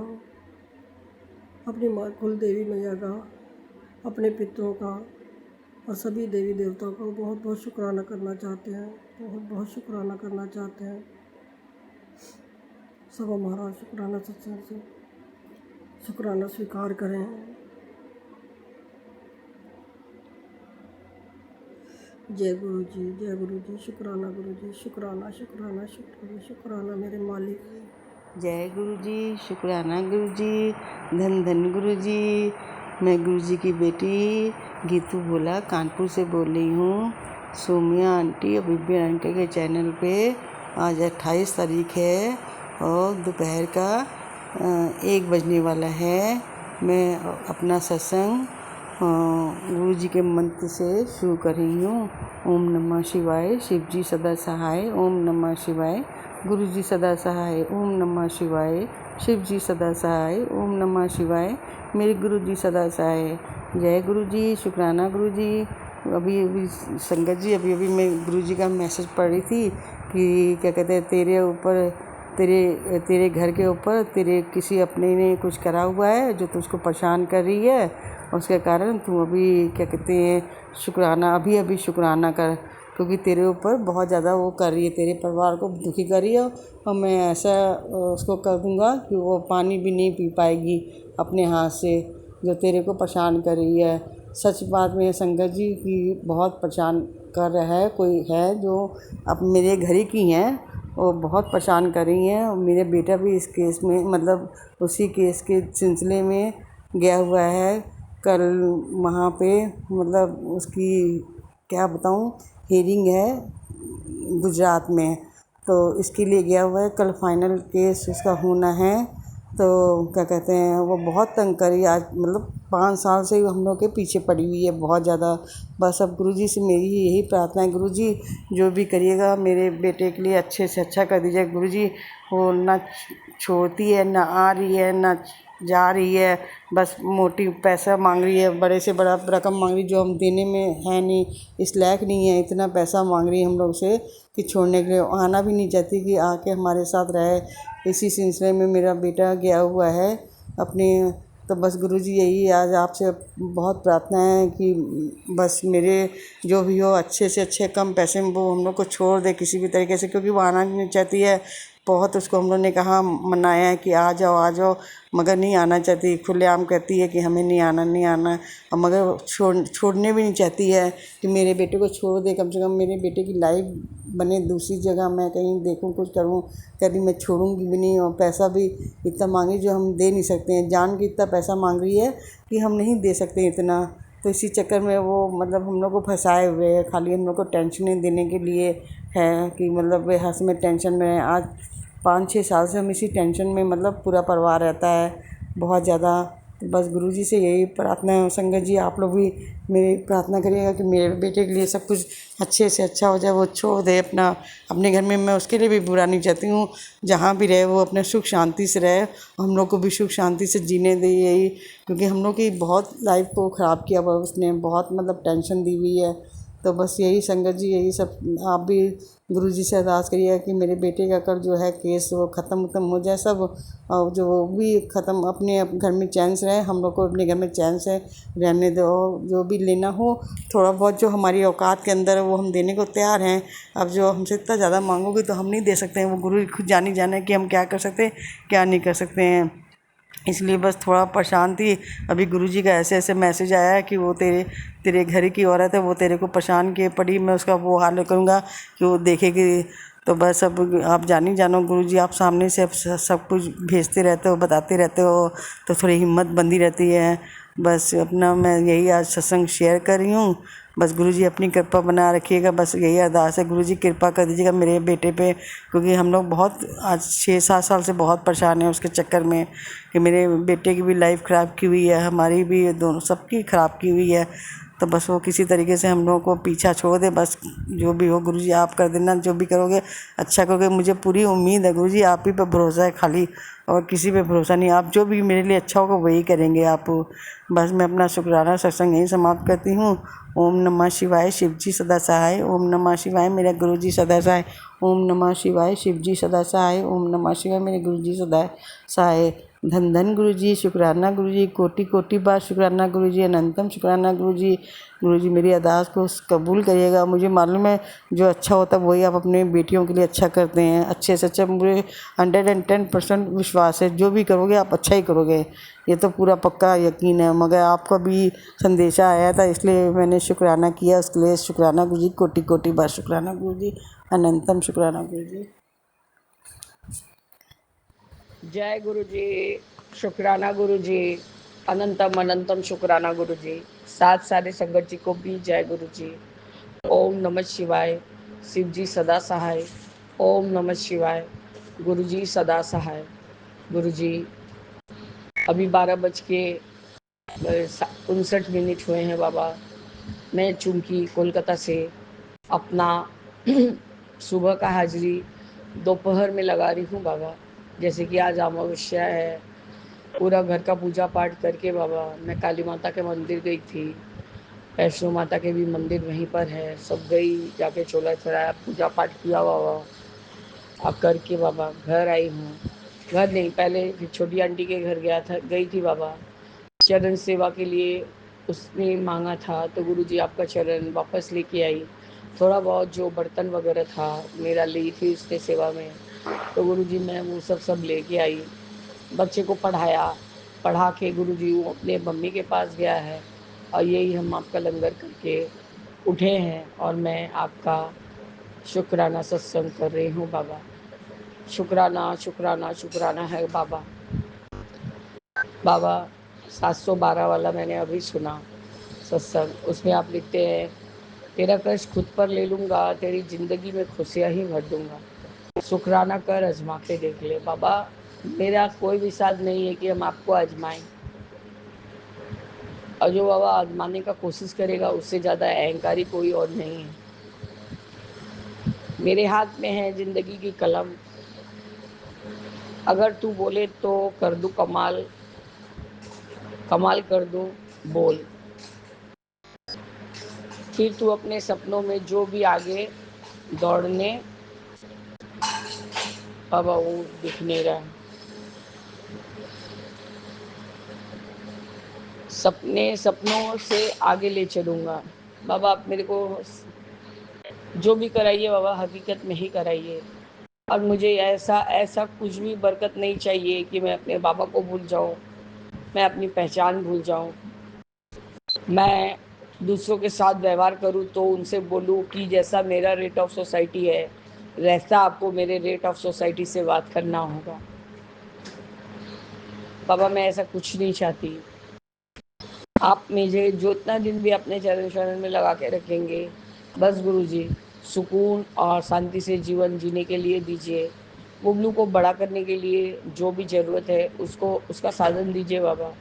अपनी माँ कुल देवी मैया का, अपने पितरों का और सभी देवी देवताओं का बहुत बहुत शुक्राना करना चाहते हैं, बहुत बहुत शुक्राना करना चाहते हैं। सब हमारा शुक्राना सत्संग से शुक्राना स्वीकार करें। जय गुरु जी, जय गुरु जी। शुक्राना गुरु जी, शुक्राना शुक्राना शुक्राना शुक्राना मेरे मालिक। जय गुरु जी, शुक्राना गुरु जी, धन धन गुरु जी। मैं गुरु जी की बेटी गीतू भोला कानपुर से बोल रही हूँ। सोमिया आंटी और विपिन आंटी के चैनल पे आज 28 तारीख है और दोपहर का 1 बजने वाला है। मैं अपना सत्संग गुरु जी के मंत्र से शुरू कर रही हूँ। ओम नमः शिवाय, शिव जी सदा सहाय। ओम नमः शिवाय, गुरु जी सदा सहाय। ओम नमः शिवाय, शिव जी सदा सहाय। ओम नमः शिवाय, मेरे गुरु जी सदा सहाय। जय गुरु जी, शुक्राना गुरु जी। अभी संगत जी, अभी मैं गुरु जी का मैसेज पढ़ रही थी कि क्या कहते हैं, तेरे ऊपर, तेरे घर के ऊपर तेरे किसी अपने ने कुछ करा हुआ है जो तुझको परेशान कर रही है, उसके कारण तू अभी क्या कहते हैं शुक्राना, अभी शुक्राना कर, क्योंकि तेरे ऊपर बहुत ज़्यादा वो कर रही है, तेरे परिवार को दुखी कर रही है। और मैं ऐसा उसको कर दूँगा कि वो पानी भी नहीं पी पाएगी अपने हाथ से, जो तेरे को परेशान कर रही है। सच बात में संगत जी की बहुत परेशान कर रहा है, कोई है जो अब मेरे घर ही की हैं, वो बहुत परेशान कर रही हैं। और मेरा बेटा भी इस केस में, मतलब उसी केस के सिलसिले में गया हुआ है। कल वहाँ पे मतलब उसकी क्या बताऊँ, हियरिंग है गुजरात में, तो इसके लिए गया हुआ है। कल फाइनल केस उसका होना है। तो क्या कहते हैं, वो बहुत तंग करी आज, मतलब 5 साल से हम लोग के पीछे पड़ी हुई है बहुत ज़्यादा। बस अब गुरुजी से मेरी यही प्रार्थना है, गुरुजी जो भी करिएगा मेरे बेटे के लिए अच्छे से अच्छा कर दीजिए गुरुजी। वो ना छोड़ती है, ना आ रही है, ना जा रही है, बस मोटी पैसा मांग रही है, बड़े से बड़ा रकम मांग रही है, जो हम देने में है नहीं, इस लायक नहीं है। इतना पैसा मांग रही है हम लोग से कि छोड़ने के लिए आना भी नहीं चाहती कि आके हमारे साथ रहे। इसी सिलसिले में मेरा बेटा गया हुआ है अपने। तो बस गुरुजी यही आज आपसे बहुत प्रार्थना है कि बस मेरे जो भी हो अच्छे से अच्छे कम पैसे में वो हम लोग को छोड़ दे किसी भी तरीके से, क्योंकि वो आना नहीं चाहती है। बहुत उसको हम लोग ने कहा, मनाया है कि आ जाओ, मगर नहीं आना चाहती। खुलेआम कहती है कि हमें नहीं आना, और मगर छोड़ने भी नहीं चाहती है कि मेरे बेटे को छोड़ दे, कम से कम मेरे बेटे की लाइफ बने दूसरी जगह, मैं कहीं देखूं कुछ करूं। कभी मैं छोड़ूंगी भी नहीं। और पैसा भी इतना मांगी जो हम दे नहीं सकते हैं, जान के इतना पैसा मांग रही है कि हम नहीं दे सकते इतना। तो इसी चक्कर में वो मतलब हम लोग को फंसाए हुए है, खाली हम लोग को टेंशनें देने के लिए है कि मतलब वे हंस में टेंशन में है। आज 5-6 साल से हम इसी टेंशन में, मतलब पूरा परिवार रहता है बहुत ज़्यादा। तो बस गुरुजी से यही प्रार्थना है। संगत जी आप लोग भी मेरी प्रार्थना करिएगा कि मेरे बेटे के लिए सब कुछ अच्छे से अच्छा हो जाए, वो छोड़ दे अपने घर में। मैं उसके लिए भी बुरा नहीं चाहती हूँ, जहाँ भी रहे वो अपने सुख शांति से रहे, हम लोग को भी सुख शांति से जीने दे यही, क्योंकि हम लोग की बहुत लाइफ को ख़राब किया हुआ उसने, बहुत मतलब टेंशन दी हुई है। तो बस यही संगत जी, यही सब आप भी गुरुजी से अरदास करिए कि मेरे बेटे का कर जो है केस वो ख़त्म हो जाए सब, और जो वो भी ख़त्म, अपने घर में चैन से रहे, हम लोग को अपने घर में चैन से रहने दो। जो भी लेना हो थोड़ा बहुत जो हमारी औकात के अंदर है वो हम देने को तैयार हैं। अब जो हमसे इतना ज़्यादा मांगोगे तो हम नहीं दे सकते हैं, वो गुरु खुद जाने कि हम क्या कर सकते हैं क्या नहीं कर सकते हैं। इसलिए बस थोड़ा परेशान थी। अभी गुरुजी का ऐसे मैसेज आया है कि वो तेरे घर की औरत है, वो तेरे को परेशान किए पड़ी, मैं उसका वो हाल करूँगा कि वो देखेगी तो बस अब आप जानी जानो गुरुजी, आप सामने से अब सब कुछ भेजते रहते हो, बताते रहते हो, तो थोड़ी हिम्मत बंधी रहती है। बस अपना मैं यही आज सत्संग शेयर कर रही हूँ। बस गुरुजी अपनी कृपा बना रखिएगा, बस यही अरदास है, गुरुजी कृपा कर दीजिएगा मेरे बेटे पे, क्योंकि हम लोग बहुत आज 6-7 साल से बहुत परेशान हैं उसके चक्कर में, कि मेरे बेटे की भी लाइफ ख़राब की हुई है, हमारी भी, दोनों सबकी ख़राब की हुई है। तो बस वो किसी तरीके से हम लोगों को पीछा छोड़ दे, बस जो भी हो गुरुजी आप कर देना, जो भी करोगे अच्छा करोगे, मुझे पूरी उम्मीद है गुरुजी, आप ही पे भरोसा है खाली, और किसी पे भरोसा नहीं। आप जो भी मेरे लिए अच्छा होगा वही करेंगे आप। बस मैं अपना शुक्राना सत्संग यहीं समाप्त करती हूँ। ओम नमः शिवाय, शिव जी सदा सहाय। ओम नमः शिवाय, मेरा गुरुजी सदा सहाय। ओम नमः शिवाय, शिव जी सदा सहाय। ओम नमः शिवाय, मेरे गुरुजी सदा सहाय। धन धन गुरुजी, शुक्राना गुरुजी, कोटि कोटि बार शुक्राना गुरुजी, अनंतम शुक्राना गुरुजी। गुरुजी मेरी अरदास को कबूल करिएगा। मुझे मालूम है जो अच्छा होता है वही आप अपने बेटियों के लिए अच्छा करते हैं। अच्छे से अच्छा, मुझे 110% विश्वास है, जो भी करोगे आप अच्छा ही करोगे, ये तो पूरा पक्का यकीन है। मगर आपका भी संदेशा आया था इसलिए मैंने शुक्राना किया, उसके लिए शुक्राना गुरुजी, कोटि कोटि बार शुक्राना गुरुजी, अनंतम शुक्राना गुरुजी। जय गुरु जी, शुक्राना गुरु जी, अनंतम अनंतम शुक्राना गुरु जी। साथ सारे संगत जी को भी जय गुरु जी। ओम नमः शिवाय, शिव जी सदा सहाय। ओम नमः शिवाय, गुरु जी सदा सहाय। गुरु जी अभी 12:59 हुए हैं बाबा। मैं चूंकि कोलकाता से अपना सुबह का हाजिरी दोपहर में लगा रही हूँ बाबा। जैसे कि आज अमावस्या है, पूरा घर का पूजा पाठ करके बाबा मैं काली माता के मंदिर गई थी, वैष्णो माता के भी मंदिर वहीं पर है, सब गई, जाके चोला चढ़ाया, पूजा पाठ किया बाबा। अब करके बाबा घर आई हूँ। घर नहीं, पहले फिर छोटी आंटी के घर गई थी बाबा, चरण सेवा के लिए उसने मांगा था, तो गुरुजी आपका चरण वापस लेके आई। थोड़ा बहुत जो बर्तन वगैरह था मेरा ली थी उसने सेवा में, तो गुरुजी मैं वो सब लेके आई। बच्चे को पढ़ा के गुरुजी वो अपने मम्मी के पास गया है, और यही हम आपका लंगर करके उठे हैं, और मैं आपका शुक्राना सत्संग कर रही हूँ बाबा। शुक्राना शुक्राना शुक्राना है बाबा। बाबा 712 वाला मैंने अभी सुना सत्संग, उसमें आप लिखते हैं, तेरा कष्ट खुद पर ले लूँगा, तेरी ज़िंदगी में खुशियाँ ही भर दूँगा। शुक्राना कर आजमा के देख ले बाबा। मेरा कोई भी साथ नहीं है कि हम आपको आजमाएं, और जो बाबा आजमाने का कोशिश करेगा उससे ज़्यादा अहंकारी कोई और नहीं है। मेरे हाथ में है ज़िंदगी की कलम, अगर तू बोले तो कर दूँ कमाल, कमाल कर दूँ बोल। फिर तू अपने सपनों में जो भी आगे दौड़ने, बाबा वो दिख नहीं रहा है। सपनों से आगे ले चलूँगा बाबा। आप मेरे को जो भी कराइए बाबा हकीकत में ही कराइए, और मुझे ऐसा ऐसा कुछ भी बरकत नहीं चाहिए कि मैं अपने बाबा को भूल जाऊँ, मैं अपनी पहचान भूल जाऊँ। मैं दूसरों के साथ व्यवहार करूँ तो उनसे बोलूँ कि जैसा मेरा रेट ऑफ सोसाइटी है वैसा आपको मेरे रेट ऑफ सोसाइटी से बात करना होगा। बाबा मैं ऐसा कुछ नहीं चाहती। आप मुझे जो इतना दिन भी अपने चरण शरण में लगा के रखेंगे, बस गुरुजी सुकून और शांति से जीवन जीने के लिए दीजिए। बुबलू को बड़ा करने के लिए जो भी ज़रूरत है उसको उसका साधन दीजिए बाबा,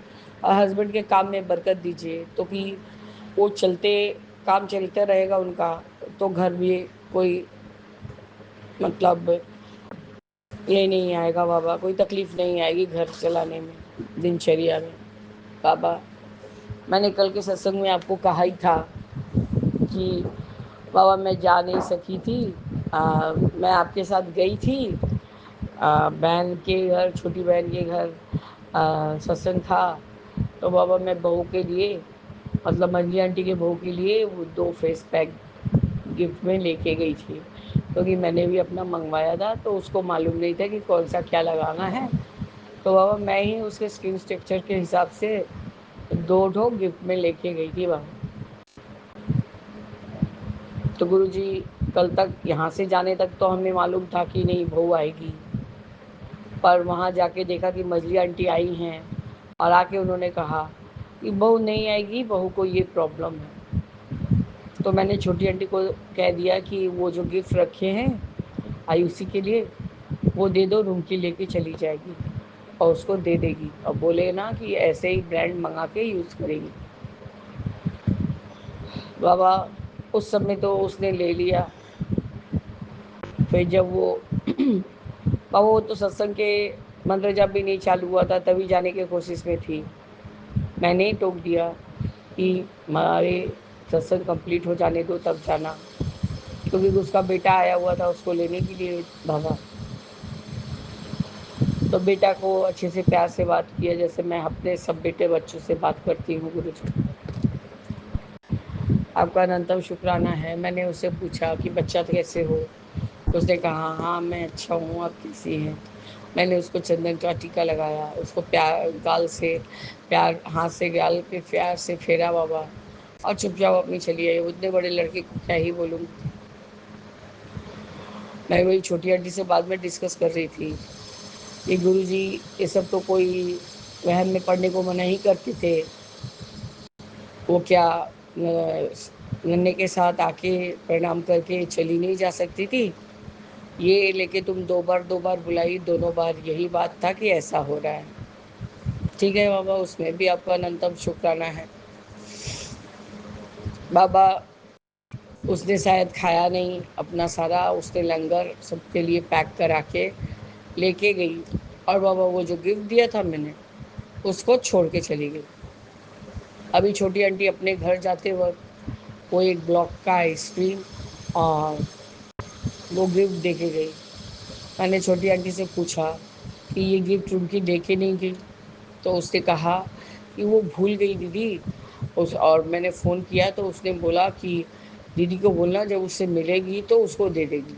और हस्बैंड के काम में बरकत दीजिए, तो कि वो काम चलते रहेगा उनका, तो घर भी कोई मतलब ये नहीं आएगा बाबा, कोई तकलीफ़ नहीं आएगी घर चलाने में, दिनचर्या में। बाबा मैंने कल के सत्संग में आपको कहा ही था कि बाबा मैं जा नहीं सकी थी, मैं आपके साथ गई थी बहन के घर, छोटी बहन के घर सत्संग था, तो बाबा मैं बहू के लिए, मतलब मंजी आंटी के बहू के लिए वो 2 फेस पैक गिफ्ट में लेके गई थी, क्योंकि मैंने भी अपना मंगवाया था तो उसको मालूम नहीं था कि कौन सा क्या लगाना है, तो बाबा मैं ही उसके स्किन स्ट्रक्चर के हिसाब से 2 ठो गिफ्ट में लेके गई थी बाबा। तो गुरुजी कल तक यहाँ से जाने तक तो हमें मालूम था कि नहीं बहू आएगी, पर वहाँ जाके देखा कि मझली आंटी आई हैं और आके उन्होंने कहा कि बहू नहीं आएगी, बहू को ये प्रॉब्लम है। तो मैंने छोटी आंटी को कह दिया कि वो जो गिफ्ट रखे हैं आयुषी के लिए वो दे दो, रूम की लेके चली जाएगी और उसको दे देगी और बोले ना कि ऐसे ही ब्रांड मंगा के यूज़ करेगी। बाबा उस समय तो उसने ले लिया। फिर जब वो बाबा वो तो सत्संग के मंत्र जब भी नहीं चालू हुआ था तभी जाने की कोशिश में थी। मैंने ही टोक दिया कि हमारे सत्संग कंप्लीट हो जाने दो तब जाना, क्योंकि उसका बेटा आया हुआ था उसको लेने के लिए बाबा। तो बेटा को अच्छे से प्यार से बात किया जैसे मैं अपने सब बेटे बच्चों से बात करती हूँ। गुरु जी आपका अनंतम शुक्राना है। मैंने उससे पूछा कि बच्चा कैसे हो, उसने कहा हाँ मैं अच्छा हूँ, आप कैसी हैं। मैंने उसको चंदन का टीका लगाया, उसको प्यार गाल से प्यार हाथ से गाल पे प्यार से फेरा बाबा, और चुपचाप अपनी चली आई। उतने बड़े लड़के को क्या ही बोलूँगी। मैं वही छोटी आंटी से बाद में डिस्कस कर रही थी कि गुरुजी ये सब तो कोई वहम में पढ़ने को मना ही करते थे, वो क्या नन्हे के साथ आके प्रणाम करके चली नहीं जा सकती थी। ये लेके तुम दो बार बुलाई, दोनों बार यही बात था कि ऐसा हो रहा है। ठीक है बाबा, उसमें भी आपका अनंतम शुक्राना है। बाबा उसने शायद खाया नहीं, अपना सारा उसने लंगर सबके लिए पैक करा के लेके गई, और बाबा वो जो गिफ्ट दिया था मैंने उसको छोड़ के चली गई। अभी छोटी आंटी अपने घर जाते वक्त वो एक ब्लॉक का आइसक्रीम और वो गिफ्ट दे के गई। मैंने छोटी आंटी से पूछा कि ये गिफ्ट उनकी दे के नहीं गई, तो उसने कहा कि वो भूल गई दीदी। और मैंने फ़ोन किया तो उसने बोला कि दीदी को बोलना जब उससे मिलेगी तो उसको दे देगी।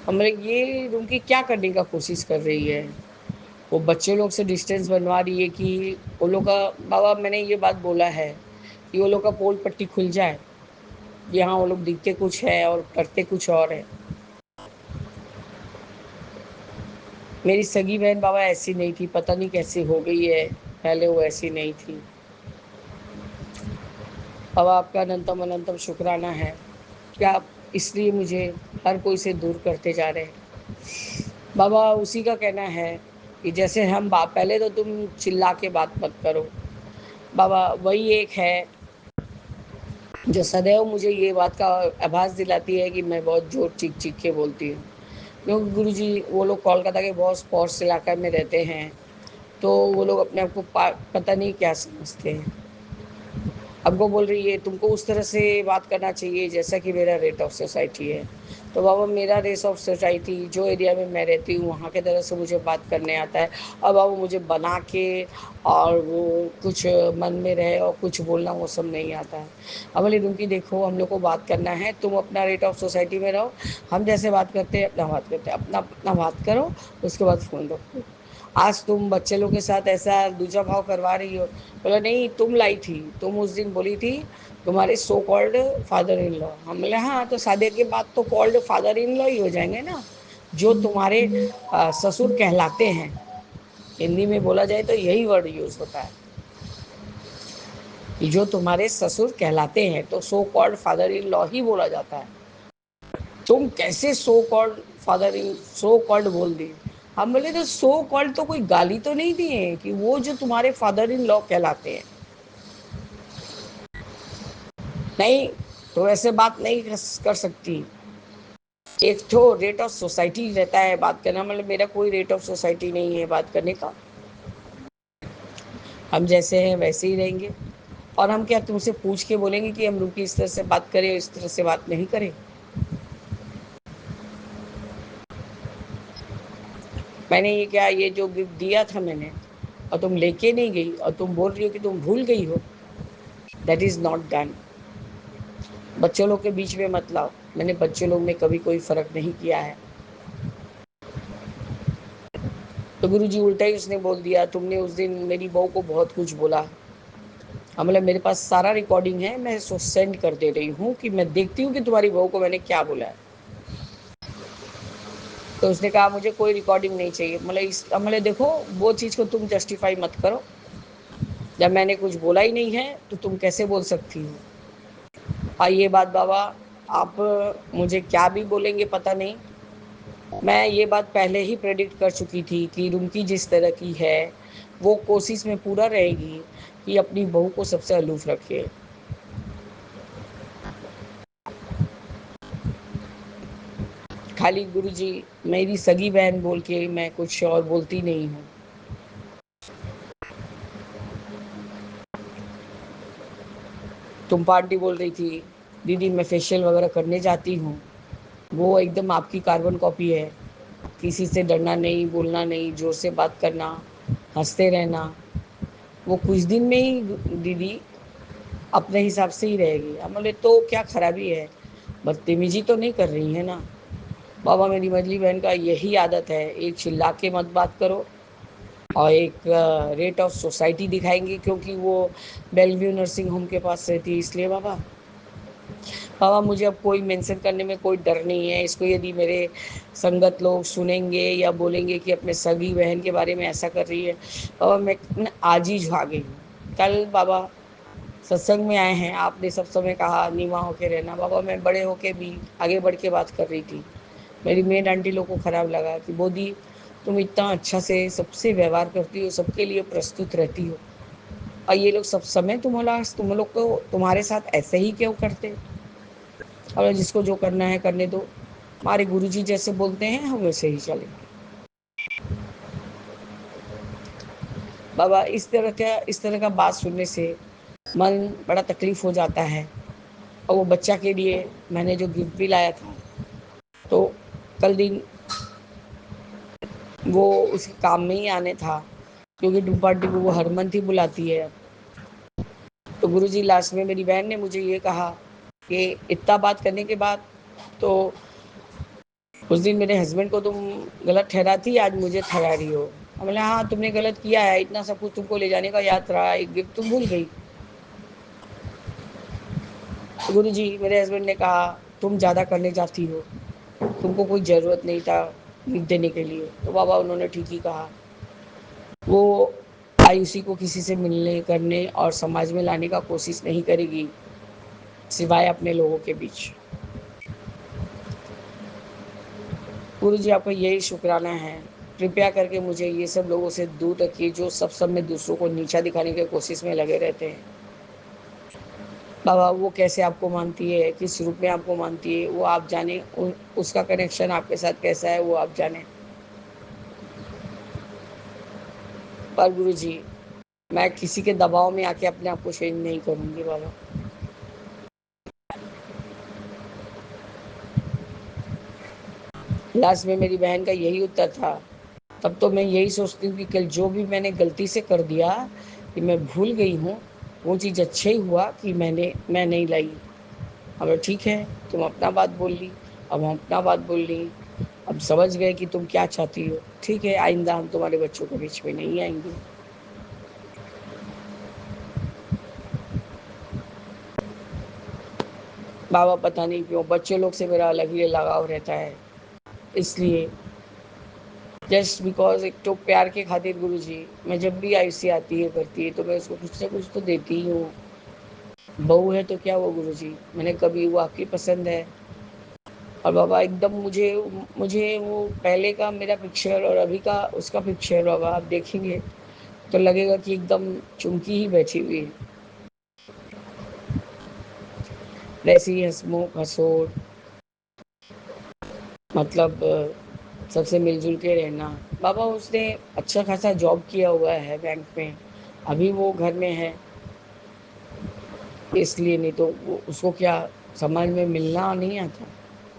हमने ये उनकी क्या करने का कोशिश कर रही है, वो बच्चे लोग से डिस्टेंस बनवा रही है कि वो लोग का। बाबा मैंने ये बात बोला है कि वो लोग का पोल पट्टी खुल जाए, यहाँ वो लोग दिखते कुछ है और करते कुछ और है। मेरी सगी बहन बाबा ऐसी नहीं थी, पता नहीं कैसी हो गई है, पहले वो ऐसी नहीं थी। बाबा आपका अनंतम अनंतम शुक्राना है कि आप इसलिए मुझे हर कोई से दूर करते जा रहे हैं। बाबा उसी का कहना है कि जैसे हम बाप, पहले तो तुम चिल्ला के बात मत करो। बाबा वही एक है जो सदैव मुझे ये बात का आभास दिलाती है कि मैं बहुत जोर चीख चीख के बोलती हूँ, क्योंकि गुरुजी वो लोग कोलकाता के बहुत पॉश इलाके में रहते हैं, तो वो लोग अपने आप को पता नहीं क्या समझते हैं। हमको बोल रही है तुमको उस तरह से बात करना चाहिए जैसा कि मेरा रेट ऑफ सोसाइटी है। तो बाबा मेरा रेट ऑफ सोसाइटी जो एरिया में मैं रहती हूँ वहाँ के तरह से मुझे बात करने आता है, और बाबा मुझे बना के और वो कुछ मन में रहे और कुछ बोलना वो सब नहीं आता है। अब बोले रुकी देखो हम लोग को बात करना है, तुम अपना रेट ऑफ सोसाइटी में रहो, हम जैसे बात करते हैं अपना बात करते हैं, अपना अपना बात करो, उसके बाद फ़ोन रखो। आज तुम बच्चे लोग के साथ ऐसा दूजा भाव करवा रही हो। बोला नहीं तुम लाई थी, तुम उस दिन बोली थी तुम्हारे सो कॉल्ड फादर इन लॉ। हम बोले हाँ तो शादी के बाद तो कॉल्ड फादर इन लॉ ही हो जाएंगे ना, जो तुम्हारे ससुर कहलाते हैं। हिंदी में बोला जाए तो यही वर्ड यूज होता है कि जो तुम्हारे ससुर कहलाते हैं, तो so called father in law ही बोला जाता है। तुम कैसे so called father in so called बोल दी। हम बोले तो सो कॉल्ड तो कोई गाली तो नहीं दिए कि वो जो तुम्हारे फादर इन लॉ कहलाते हैं। नहीं तो ऐसे बात नहीं कर सकती। एक तो रेट ऑफ सोसाइटी रहता है बात करना, मतलब मेरा कोई रेट ऑफ सोसाइटी नहीं है बात करने का। हम जैसे हैं वैसे ही रहेंगे, और हम क्या तुमसे पूछ के बोलेंगे कि हम रुकी इस तरह से बात करें, इस तरह से बात नहीं करें। मैंने ये क्या, ये जो गिफ्ट दिया था मैंने और तुम लेके नहीं गई और तुम बोल रही हो कि तुम भूल गई हो, दैट इज नॉट डन। बच्चों लोग के बीच में मत लाओ, मैंने बच्चों लोग में कभी कोई फर्क नहीं किया है। तो गुरुजी उल्टा ही उसने बोल दिया तुमने उस दिन मेरी बहू को बहुत कुछ बोला, मतलब मेरे पास सारा रिकॉर्डिंग है, मैं इसको सेंड कर दे रही हूँ कि मैं देखती हूँ कि तुम्हारी बहू को मैंने क्या बोला है। तो उसने कहा मुझे कोई रिकॉर्डिंग नहीं चाहिए। मतलब देखो, वो चीज़ को तुम जस्टिफाई मत करो, जब मैंने कुछ बोला ही नहीं है तो तुम कैसे बोल सकती हो। और ये बात बाबा, आप मुझे क्या भी बोलेंगे पता नहीं, मैं ये बात पहले ही प्रेडिक्ट कर चुकी थी कि रुमकी जिस तरह की है वो कोशिश में पूरा रहेगी कि अपनी बहू को सबसे अलूफ रखे। खाली गुरुजी मेरी सगी बहन बोल के मैं कुछ और बोलती नहीं हूँ। तुम पार्टी बोल रही थी दीदी मैं फेशियल वगैरह करने जाती हूँ, वो एकदम आपकी कार्बन कॉपी है। किसी से डरना नहीं, बोलना नहीं, जोर से बात करना, हंसते रहना, वो कुछ दिन में ही दीदी अपने हिसाब से ही रहेगी। अब बोले तो क्या खराबी है, बदतमीजी तो नहीं कर रही है ना। बाबा मेरी मझली बहन का यही आदत है, एक चिल्ला के मत बात करो और एक रेट ऑफ सोसाइटी दिखाएंगे, क्योंकि वो बेलव्यू नर्सिंग होम के पास रहती है इसलिए। बाबा बाबा मुझे अब कोई मेंशन करने में कोई डर नहीं है। इसको यदि मेरे संगत लोग सुनेंगे या बोलेंगे कि अपने सगी बहन के बारे में ऐसा कर रही है, बाबा मैं आज ही झुआ गई हूँ। कल बाबा सत्संग में आए हैं, आपने सब समय कहा नीवा होके रहना। बाबा मैं बड़े होके भी आगे बढ़ के बात कर रही थी। मेरी मेड आंटी लोग को खराब लगा कि बोदी तुम इतना अच्छा से सबसे व्यवहार करती हो, सबके लिए प्रस्तुत रहती हो, और ये लोग सब समय तुम लोग को तुम्हारे साथ ऐसे ही क्यों करते। और जिसको जो करना है करने दो, हमारे गुरुजी जैसे बोलते हैं हम वैसे ही चलेंगे। बाबा इस तरह का बात सुनने से मन बड़ा तकलीफ हो जाता है। और वो बच्चा के लिए मैंने जो गिफ्ट भी लाया था, तो कल दिन वो उसके काम में ही आने था, क्योंकि डुम्पाटी को वो हर मंथ ही बुलाती है। तो गुरुजी लास्ट में मेरी बहन ने मुझे ये कहा कि इतना बात करने के बाद तो उस दिन मेरे हस्बैंड को तुम गलत ठहराती, आज मुझे ठहरा रही हो। बोले हाँ तुमने गलत किया है, इतना सब कुछ तुमको ले जाने का याद रहा, एक गिफ्ट तुम भूल गई। तो गुरु जी मेरे हस्बैंड ने कहा तुम ज़्यादा करने जाती हो, तुमको कोई ज़रूरत नहीं था गिफ्ट देने के लिए। तो बाबा उन्होंने ठीक ही कहा। वो आयुषी को किसी से मिलने करने और समाज में लाने का कोशिश नहीं करेगी, सिवाय अपने लोगों के बीच। गुरु जी आपका यही शुक्राना है, कृपया करके मुझे ये सब लोगों से दूर रखिए जो सब में दूसरों को नीचा दिखाने की कोशिश में लगे रहते हैं। बाबा वो कैसे आपको मानती है, किस रूप में आपको मानती है वो आप जाने, उसका कनेक्शन आपके साथ कैसा है वो आप जाने। पर गुरु जी मैं किसी के दबाव में आके अपने आप को चेंज नहीं करूँगी। बाबा लास्ट में मेरी बहन का यही उत्तर था। तब तो मैं यही सोचती हूँ कि कल जो भी मैंने गलती से कर दिया कि मैं भूल गई हूँ, वो चीज़ अच्छा ही हुआ कि मैं नहीं लाई। अब ठीक है, तुम अपना बात बोल ली, अब हम अपना बात बोल ली, अब समझ गए कि तुम क्या चाहती हो। ठीक है, आइंदा हम तुम्हारे बच्चों के बीच में नहीं आएंगे। बाबा पता नहीं क्यों बच्चे लोग से मेरा अलग ही लगाव रहता है, इसलिए जस्ट बिकॉज एक तो प्यार के खातिर गुरु जी मैं जब भी आयुषी आती है करती है तो मैं उसको कुछ ना कुछ तो देती ही हूँ। बहू है तो क्या वो गुरु जी, मैंने कभी वो आपकी पसंद है। और बाबा एकदम मुझे मुझे वो पहले का मेरा पिक्चर और अभी का उसका पिक्चर बाबा आप देखेंगे तो लगेगा कि एकदम चुमकी ही बैठी हुई है। वैसे ही हंसमुख हंसोड़, मतलब सबसे मिलजुल के रहना। बाबा उसने अच्छा खासा जॉब किया हुआ है बैंक में, अभी वो घर में है इसलिए, नहीं तो वो उसको क्या समाज में मिलना नहीं आता,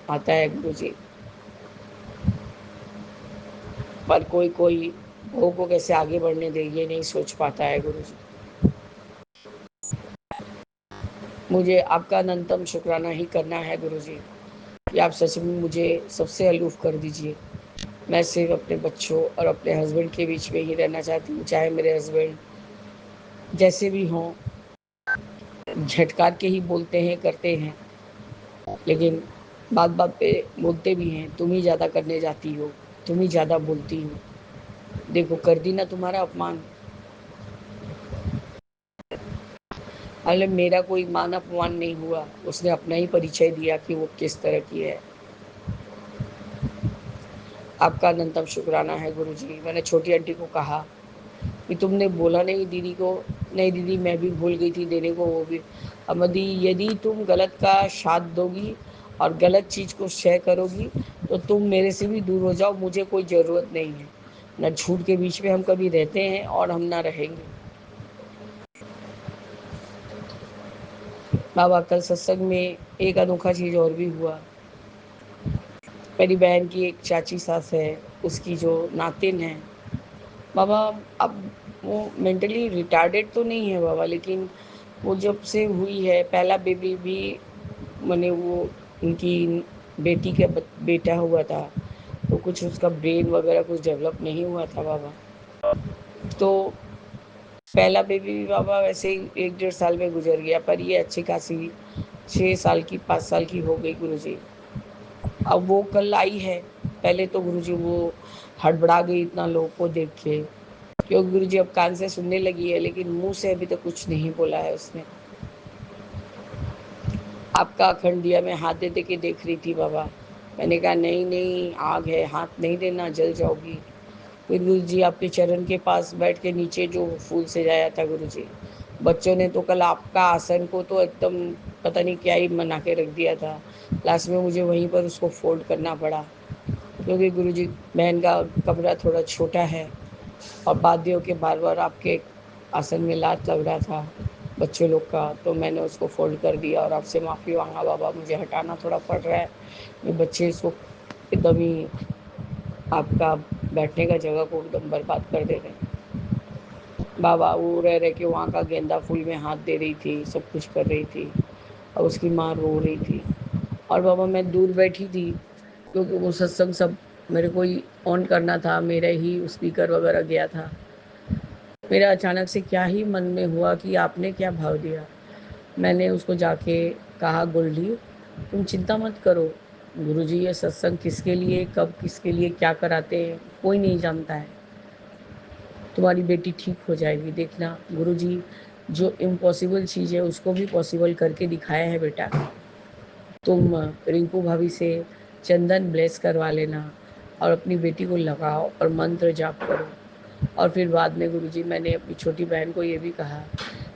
आता है गुरु जी। पर कोई कोई बहू को कैसे आगे बढ़ने दे ये नहीं सोच पाता है गुरु जी। मुझे आपका अनंतम शुक्राना ही करना है गुरु जी कि आप सच में मुझे सबसे अलूफ कर दीजिए। मैं सिर्फ अपने बच्चों और अपने हस्बैंड के बीच में ही रहना चाहती हूँ, चाहे मेरे हस्बैंड जैसे भी हों, झटकार के ही बोलते हैं, करते हैं, लेकिन बात बात पे बोलते भी हैं, तुम ही ज़्यादा करने जाती हो, तुम ही ज़्यादा बोलती हो, देखो कर दी ना तुम्हारा अपमान। अरे मेरा कोई मान अपमान नहीं हुआ, उसने अपना ही परिचय दिया कि वो किस तरह की है। आपका अनंतम शुक्राना है गुरुजी। मैंने छोटी आंटी को कहा कि तुमने बोला नहीं दीदी को। नहीं दीदी, मैं भी भूल गई थी देने को वो भी। अमदी, यदि तुम गलत का साथ दोगी और गलत चीज़ को शेयर करोगी तो तुम मेरे से भी दूर हो जाओ, मुझे कोई ज़रूरत नहीं है। न झूठ के बीच में हम कभी रहते हैं और हम ना रहेंगे। बाबा, कल सत्संग में एक अनोखा चीज़ और भी हुआ। मेरी बहन की एक चाची सास है, उसकी जो नातिन है बाबा, अब वो मेंटली रिटार्डेड तो नहीं है बाबा, लेकिन वो जब से हुई है, पहला बेबी भी मैंने वो उनकी बेटी का बेटा हुआ था, तो कुछ उसका ब्रेन वगैरह कुछ डेवलप नहीं हुआ था बाबा। तो पहला बेबी भी बाबा वैसे ही 1 डेढ़ साल में गुजर गया, पर ये अच्छी खासी 6 साल की 5 साल की हो गई गुरुजी। अब वो कल आई है। पहले तो गुरुजी वो हड़बड़ा गई इतना लोगों को देख के, क्योंकि गुरुजी अब कान से सुनने लगी है, लेकिन मुंह से अभी तक कुछ नहीं बोला है उसने। आपका अखंड दिया मैं हाथ दे दे के देख रही थी बाबा। मैंने कहा नहीं नहीं, आग है, हाथ नहीं देना, जल जाओगी। फिर गुरुजी आपके चरण के पास बैठ के नीचे जो फूल सजाया था गुरुजी, बच्चों ने तो कल आपका आसन को तो एकदम पता नहीं क्या ही बना के रख दिया था। लास्ट में मुझे वहीं पर उसको फोल्ड करना पड़ा, क्योंकि गुरुजी बहन का कमरा थोड़ा छोटा है और वाद्यों के बार बार आपके आसन में लात लग रहा था बच्चों लोग का, तो मैंने उसको फोल्ड कर दिया और आपसे माफ़ी मांगा बाबा, मुझे हटाना थोड़ा पड़ रहा है। ये बच्चे इसको एकदम ही आपका बैठने का जगह को एकदम बर्बाद कर दे रहे हैं बाबा। वो रह रहे कि वहाँ का गेंदा फूल में हाथ दे रही थी, सब कुछ कर रही थी, और उसकी माँ रो रही थी। और बाबा मैं दूर बैठी थी, क्योंकि वो सत्संग सब मेरे को ही ऑन करना था, मेरा ही स्पीकर वगैरह गया था। मेरा अचानक से क्या ही मन में हुआ कि आपने क्या भाव दिया। मैंने उसको जाके कहा, गोल्डी तुम चिंता मत करो, गुरुजी ये सत्संग किसके लिए, कब किसके लिए क्या कराते हैं कोई नहीं जानता है। तुम्हारी बेटी ठीक हो जाएगी, देखना गुरुजी जो इम्पॉसिबल चीज़ है उसको भी पॉसिबल करके दिखाया है बेटा। तुम रिंकू भाभी से चंदन ब्लेस करवा लेना और अपनी बेटी को लगाओ और मंत्र जाप करो। और फिर बाद में गुरुजी मैंने अपनी छोटी बहन को ये भी कहा,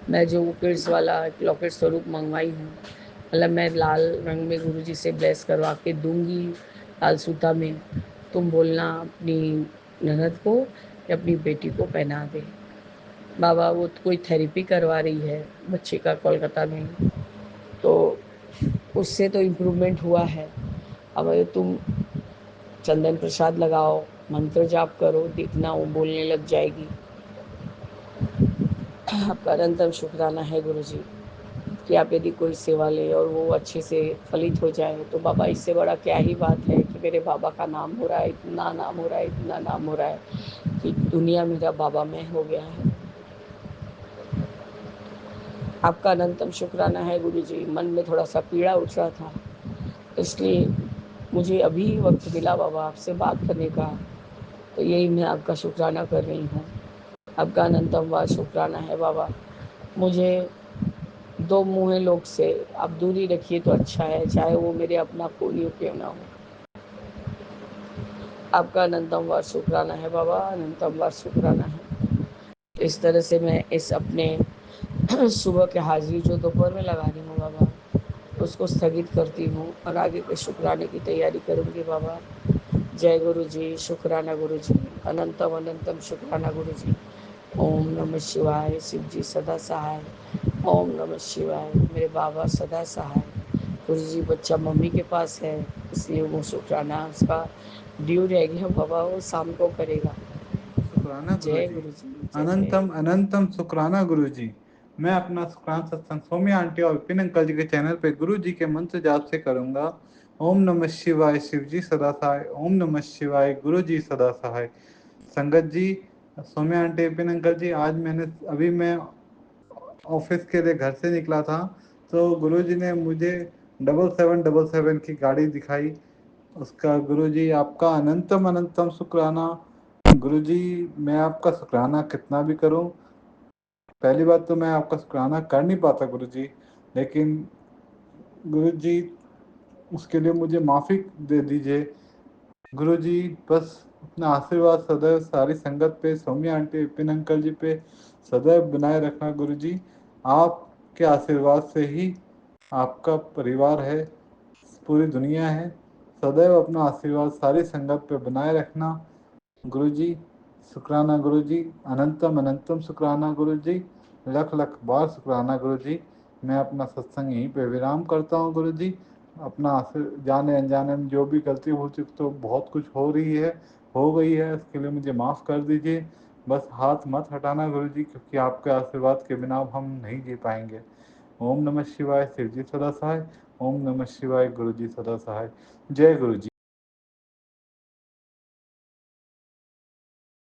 मैं जो किड्स वाला लॉकेट स्वरूप मंगवाई हूँ, मतलब मैं लाल रंग में गुरुजी से ब्लेस करवा के दूंगी, लाल सूता में, तुम बोलना अपनी ननद को या अपनी बेटी को पहना दे। बाबा वो तो कोई थेरेपी करवा रही है बच्चे का कोलकाता में, तो उससे तो इम्प्रूवमेंट हुआ है। अब अगर तुम चंदन प्रसाद लगाओ, मंत्र जाप करो, देखना वो बोलने लग जाएगी। आपका अनंतम शुक्राना है गुरुजी कि आप यदि कोई सेवा ले और वो अच्छे से फलित हो जाए, तो बाबा इससे बड़ा क्या ही बात है कि मेरे बाबा का नाम हो रहा है, इतना नाम हो रहा है, इतना नाम हो रहा है कि दुनिया मेरा बाबा में हो गया है। आपका अनंतम शुक्राना है गुरुजी। मन में थोड़ा सा पीड़ा उठ रहा था, इसलिए मुझे अभी वक्त मिला बाबा आपसे बात करने का, तो यही मैं आपका शुक्राना कर रही हूँ। आपका अनंतम वार शुक्राना है बाबा। मुझे दो मुँहे लोग से आप दूरी रखिए तो अच्छा है, चाहे वो मेरे अपना कोई क्यों ना हो। आपका अनंतम वार शुक्राना है बाबा, अनंतम वार शुक्राना है। इस तरह से मैं इस अपने सुबह के हाजिरी जो दोपहर में लगा रही हूँ बाबा, उसको स्थगित करती हूँ और आगे के शुक्राने की तैयारी करूँगी बाबा। जय गुरु जी, शुक्राना गुरु जी, अनंतम अनंतम शुक्राना गुरु जी। ओम नमः शिवाय, शिव जी सदा सहाय। ओम नमः शिवाय, मेरे बाबा सदा सहाय। गुरु जी बच्चा मम्मी के पास है, इसलिए वो शुक्राना उसका ड्यू रह गया बाबा, वो शाम को करेगा। शुक्राना गुरु जय जी, गुरु जी, जय जय। अनंतम अनंतम शुक्राना गुरु जी। मैं अपना शुक्राना सत्संग सौम्या आंटी और विपिन अंकल जी के चैनल पे गुरु जी के मंत्र जाप से करूंगा। ओम नमः शिवाय, शिव जी सदा सहाय। ओम नमः शिवाय, गुरु जी सदा सहाय। संगत जी, सौम्या आंटी, विपिन अंकल जी, आज मैं ऑफिस के लिए घर से निकला था, तो गुरुजी ने मुझे 7777 की गाड़ी दिखाई। उसका गुरुजी आपका अनंतम अनंतम शुक्राना। गुरुजी मैं आपका शुक्राना कितना भी करूं, पहली बात तो मैं आपका शुक्राना कर नहीं पाता गुरुजी, लेकिन गुरुजी उसके लिए मुझे माफ़ी दे दीजिए। गुरुजी बस अपना आशीर्वाद सदैव सारी संगत पे, सौम्या आंटी, विपिन अंकल जी पे सदैव बनाए रखना गुरुजी। आपके आशीर्वाद से ही आपका परिवार है, पूरी दुनिया है। सदैव अपना आशीर्वाद सारी संगत पे बनाए रखना गुरुजी। शुक्राना गुरुजी, अनंतम अनंतम शुक्राना गुरुजी, लख लख बार शुक्राना गुरुजी। मैं अपना सत्संग यहीं पे विराम करता हूँ गुरुजी। अपना जाने अनजाने में जो भी गलती हो चुकी तो बहुत कुछ हो रही है, हो गई है, उसके लिए मुझे माफ़ कर दीजिए। बस हाथ मत हटाना गुरुजी, क्योंकि आपके आशीर्वाद के बिना अब हम नहीं जी पाएंगे। ओम नमः शिवाय, शिव जी सदा सहाय। ओम नमः शिवाय, गुरु जी सदा सहाय। जय गुरु जी।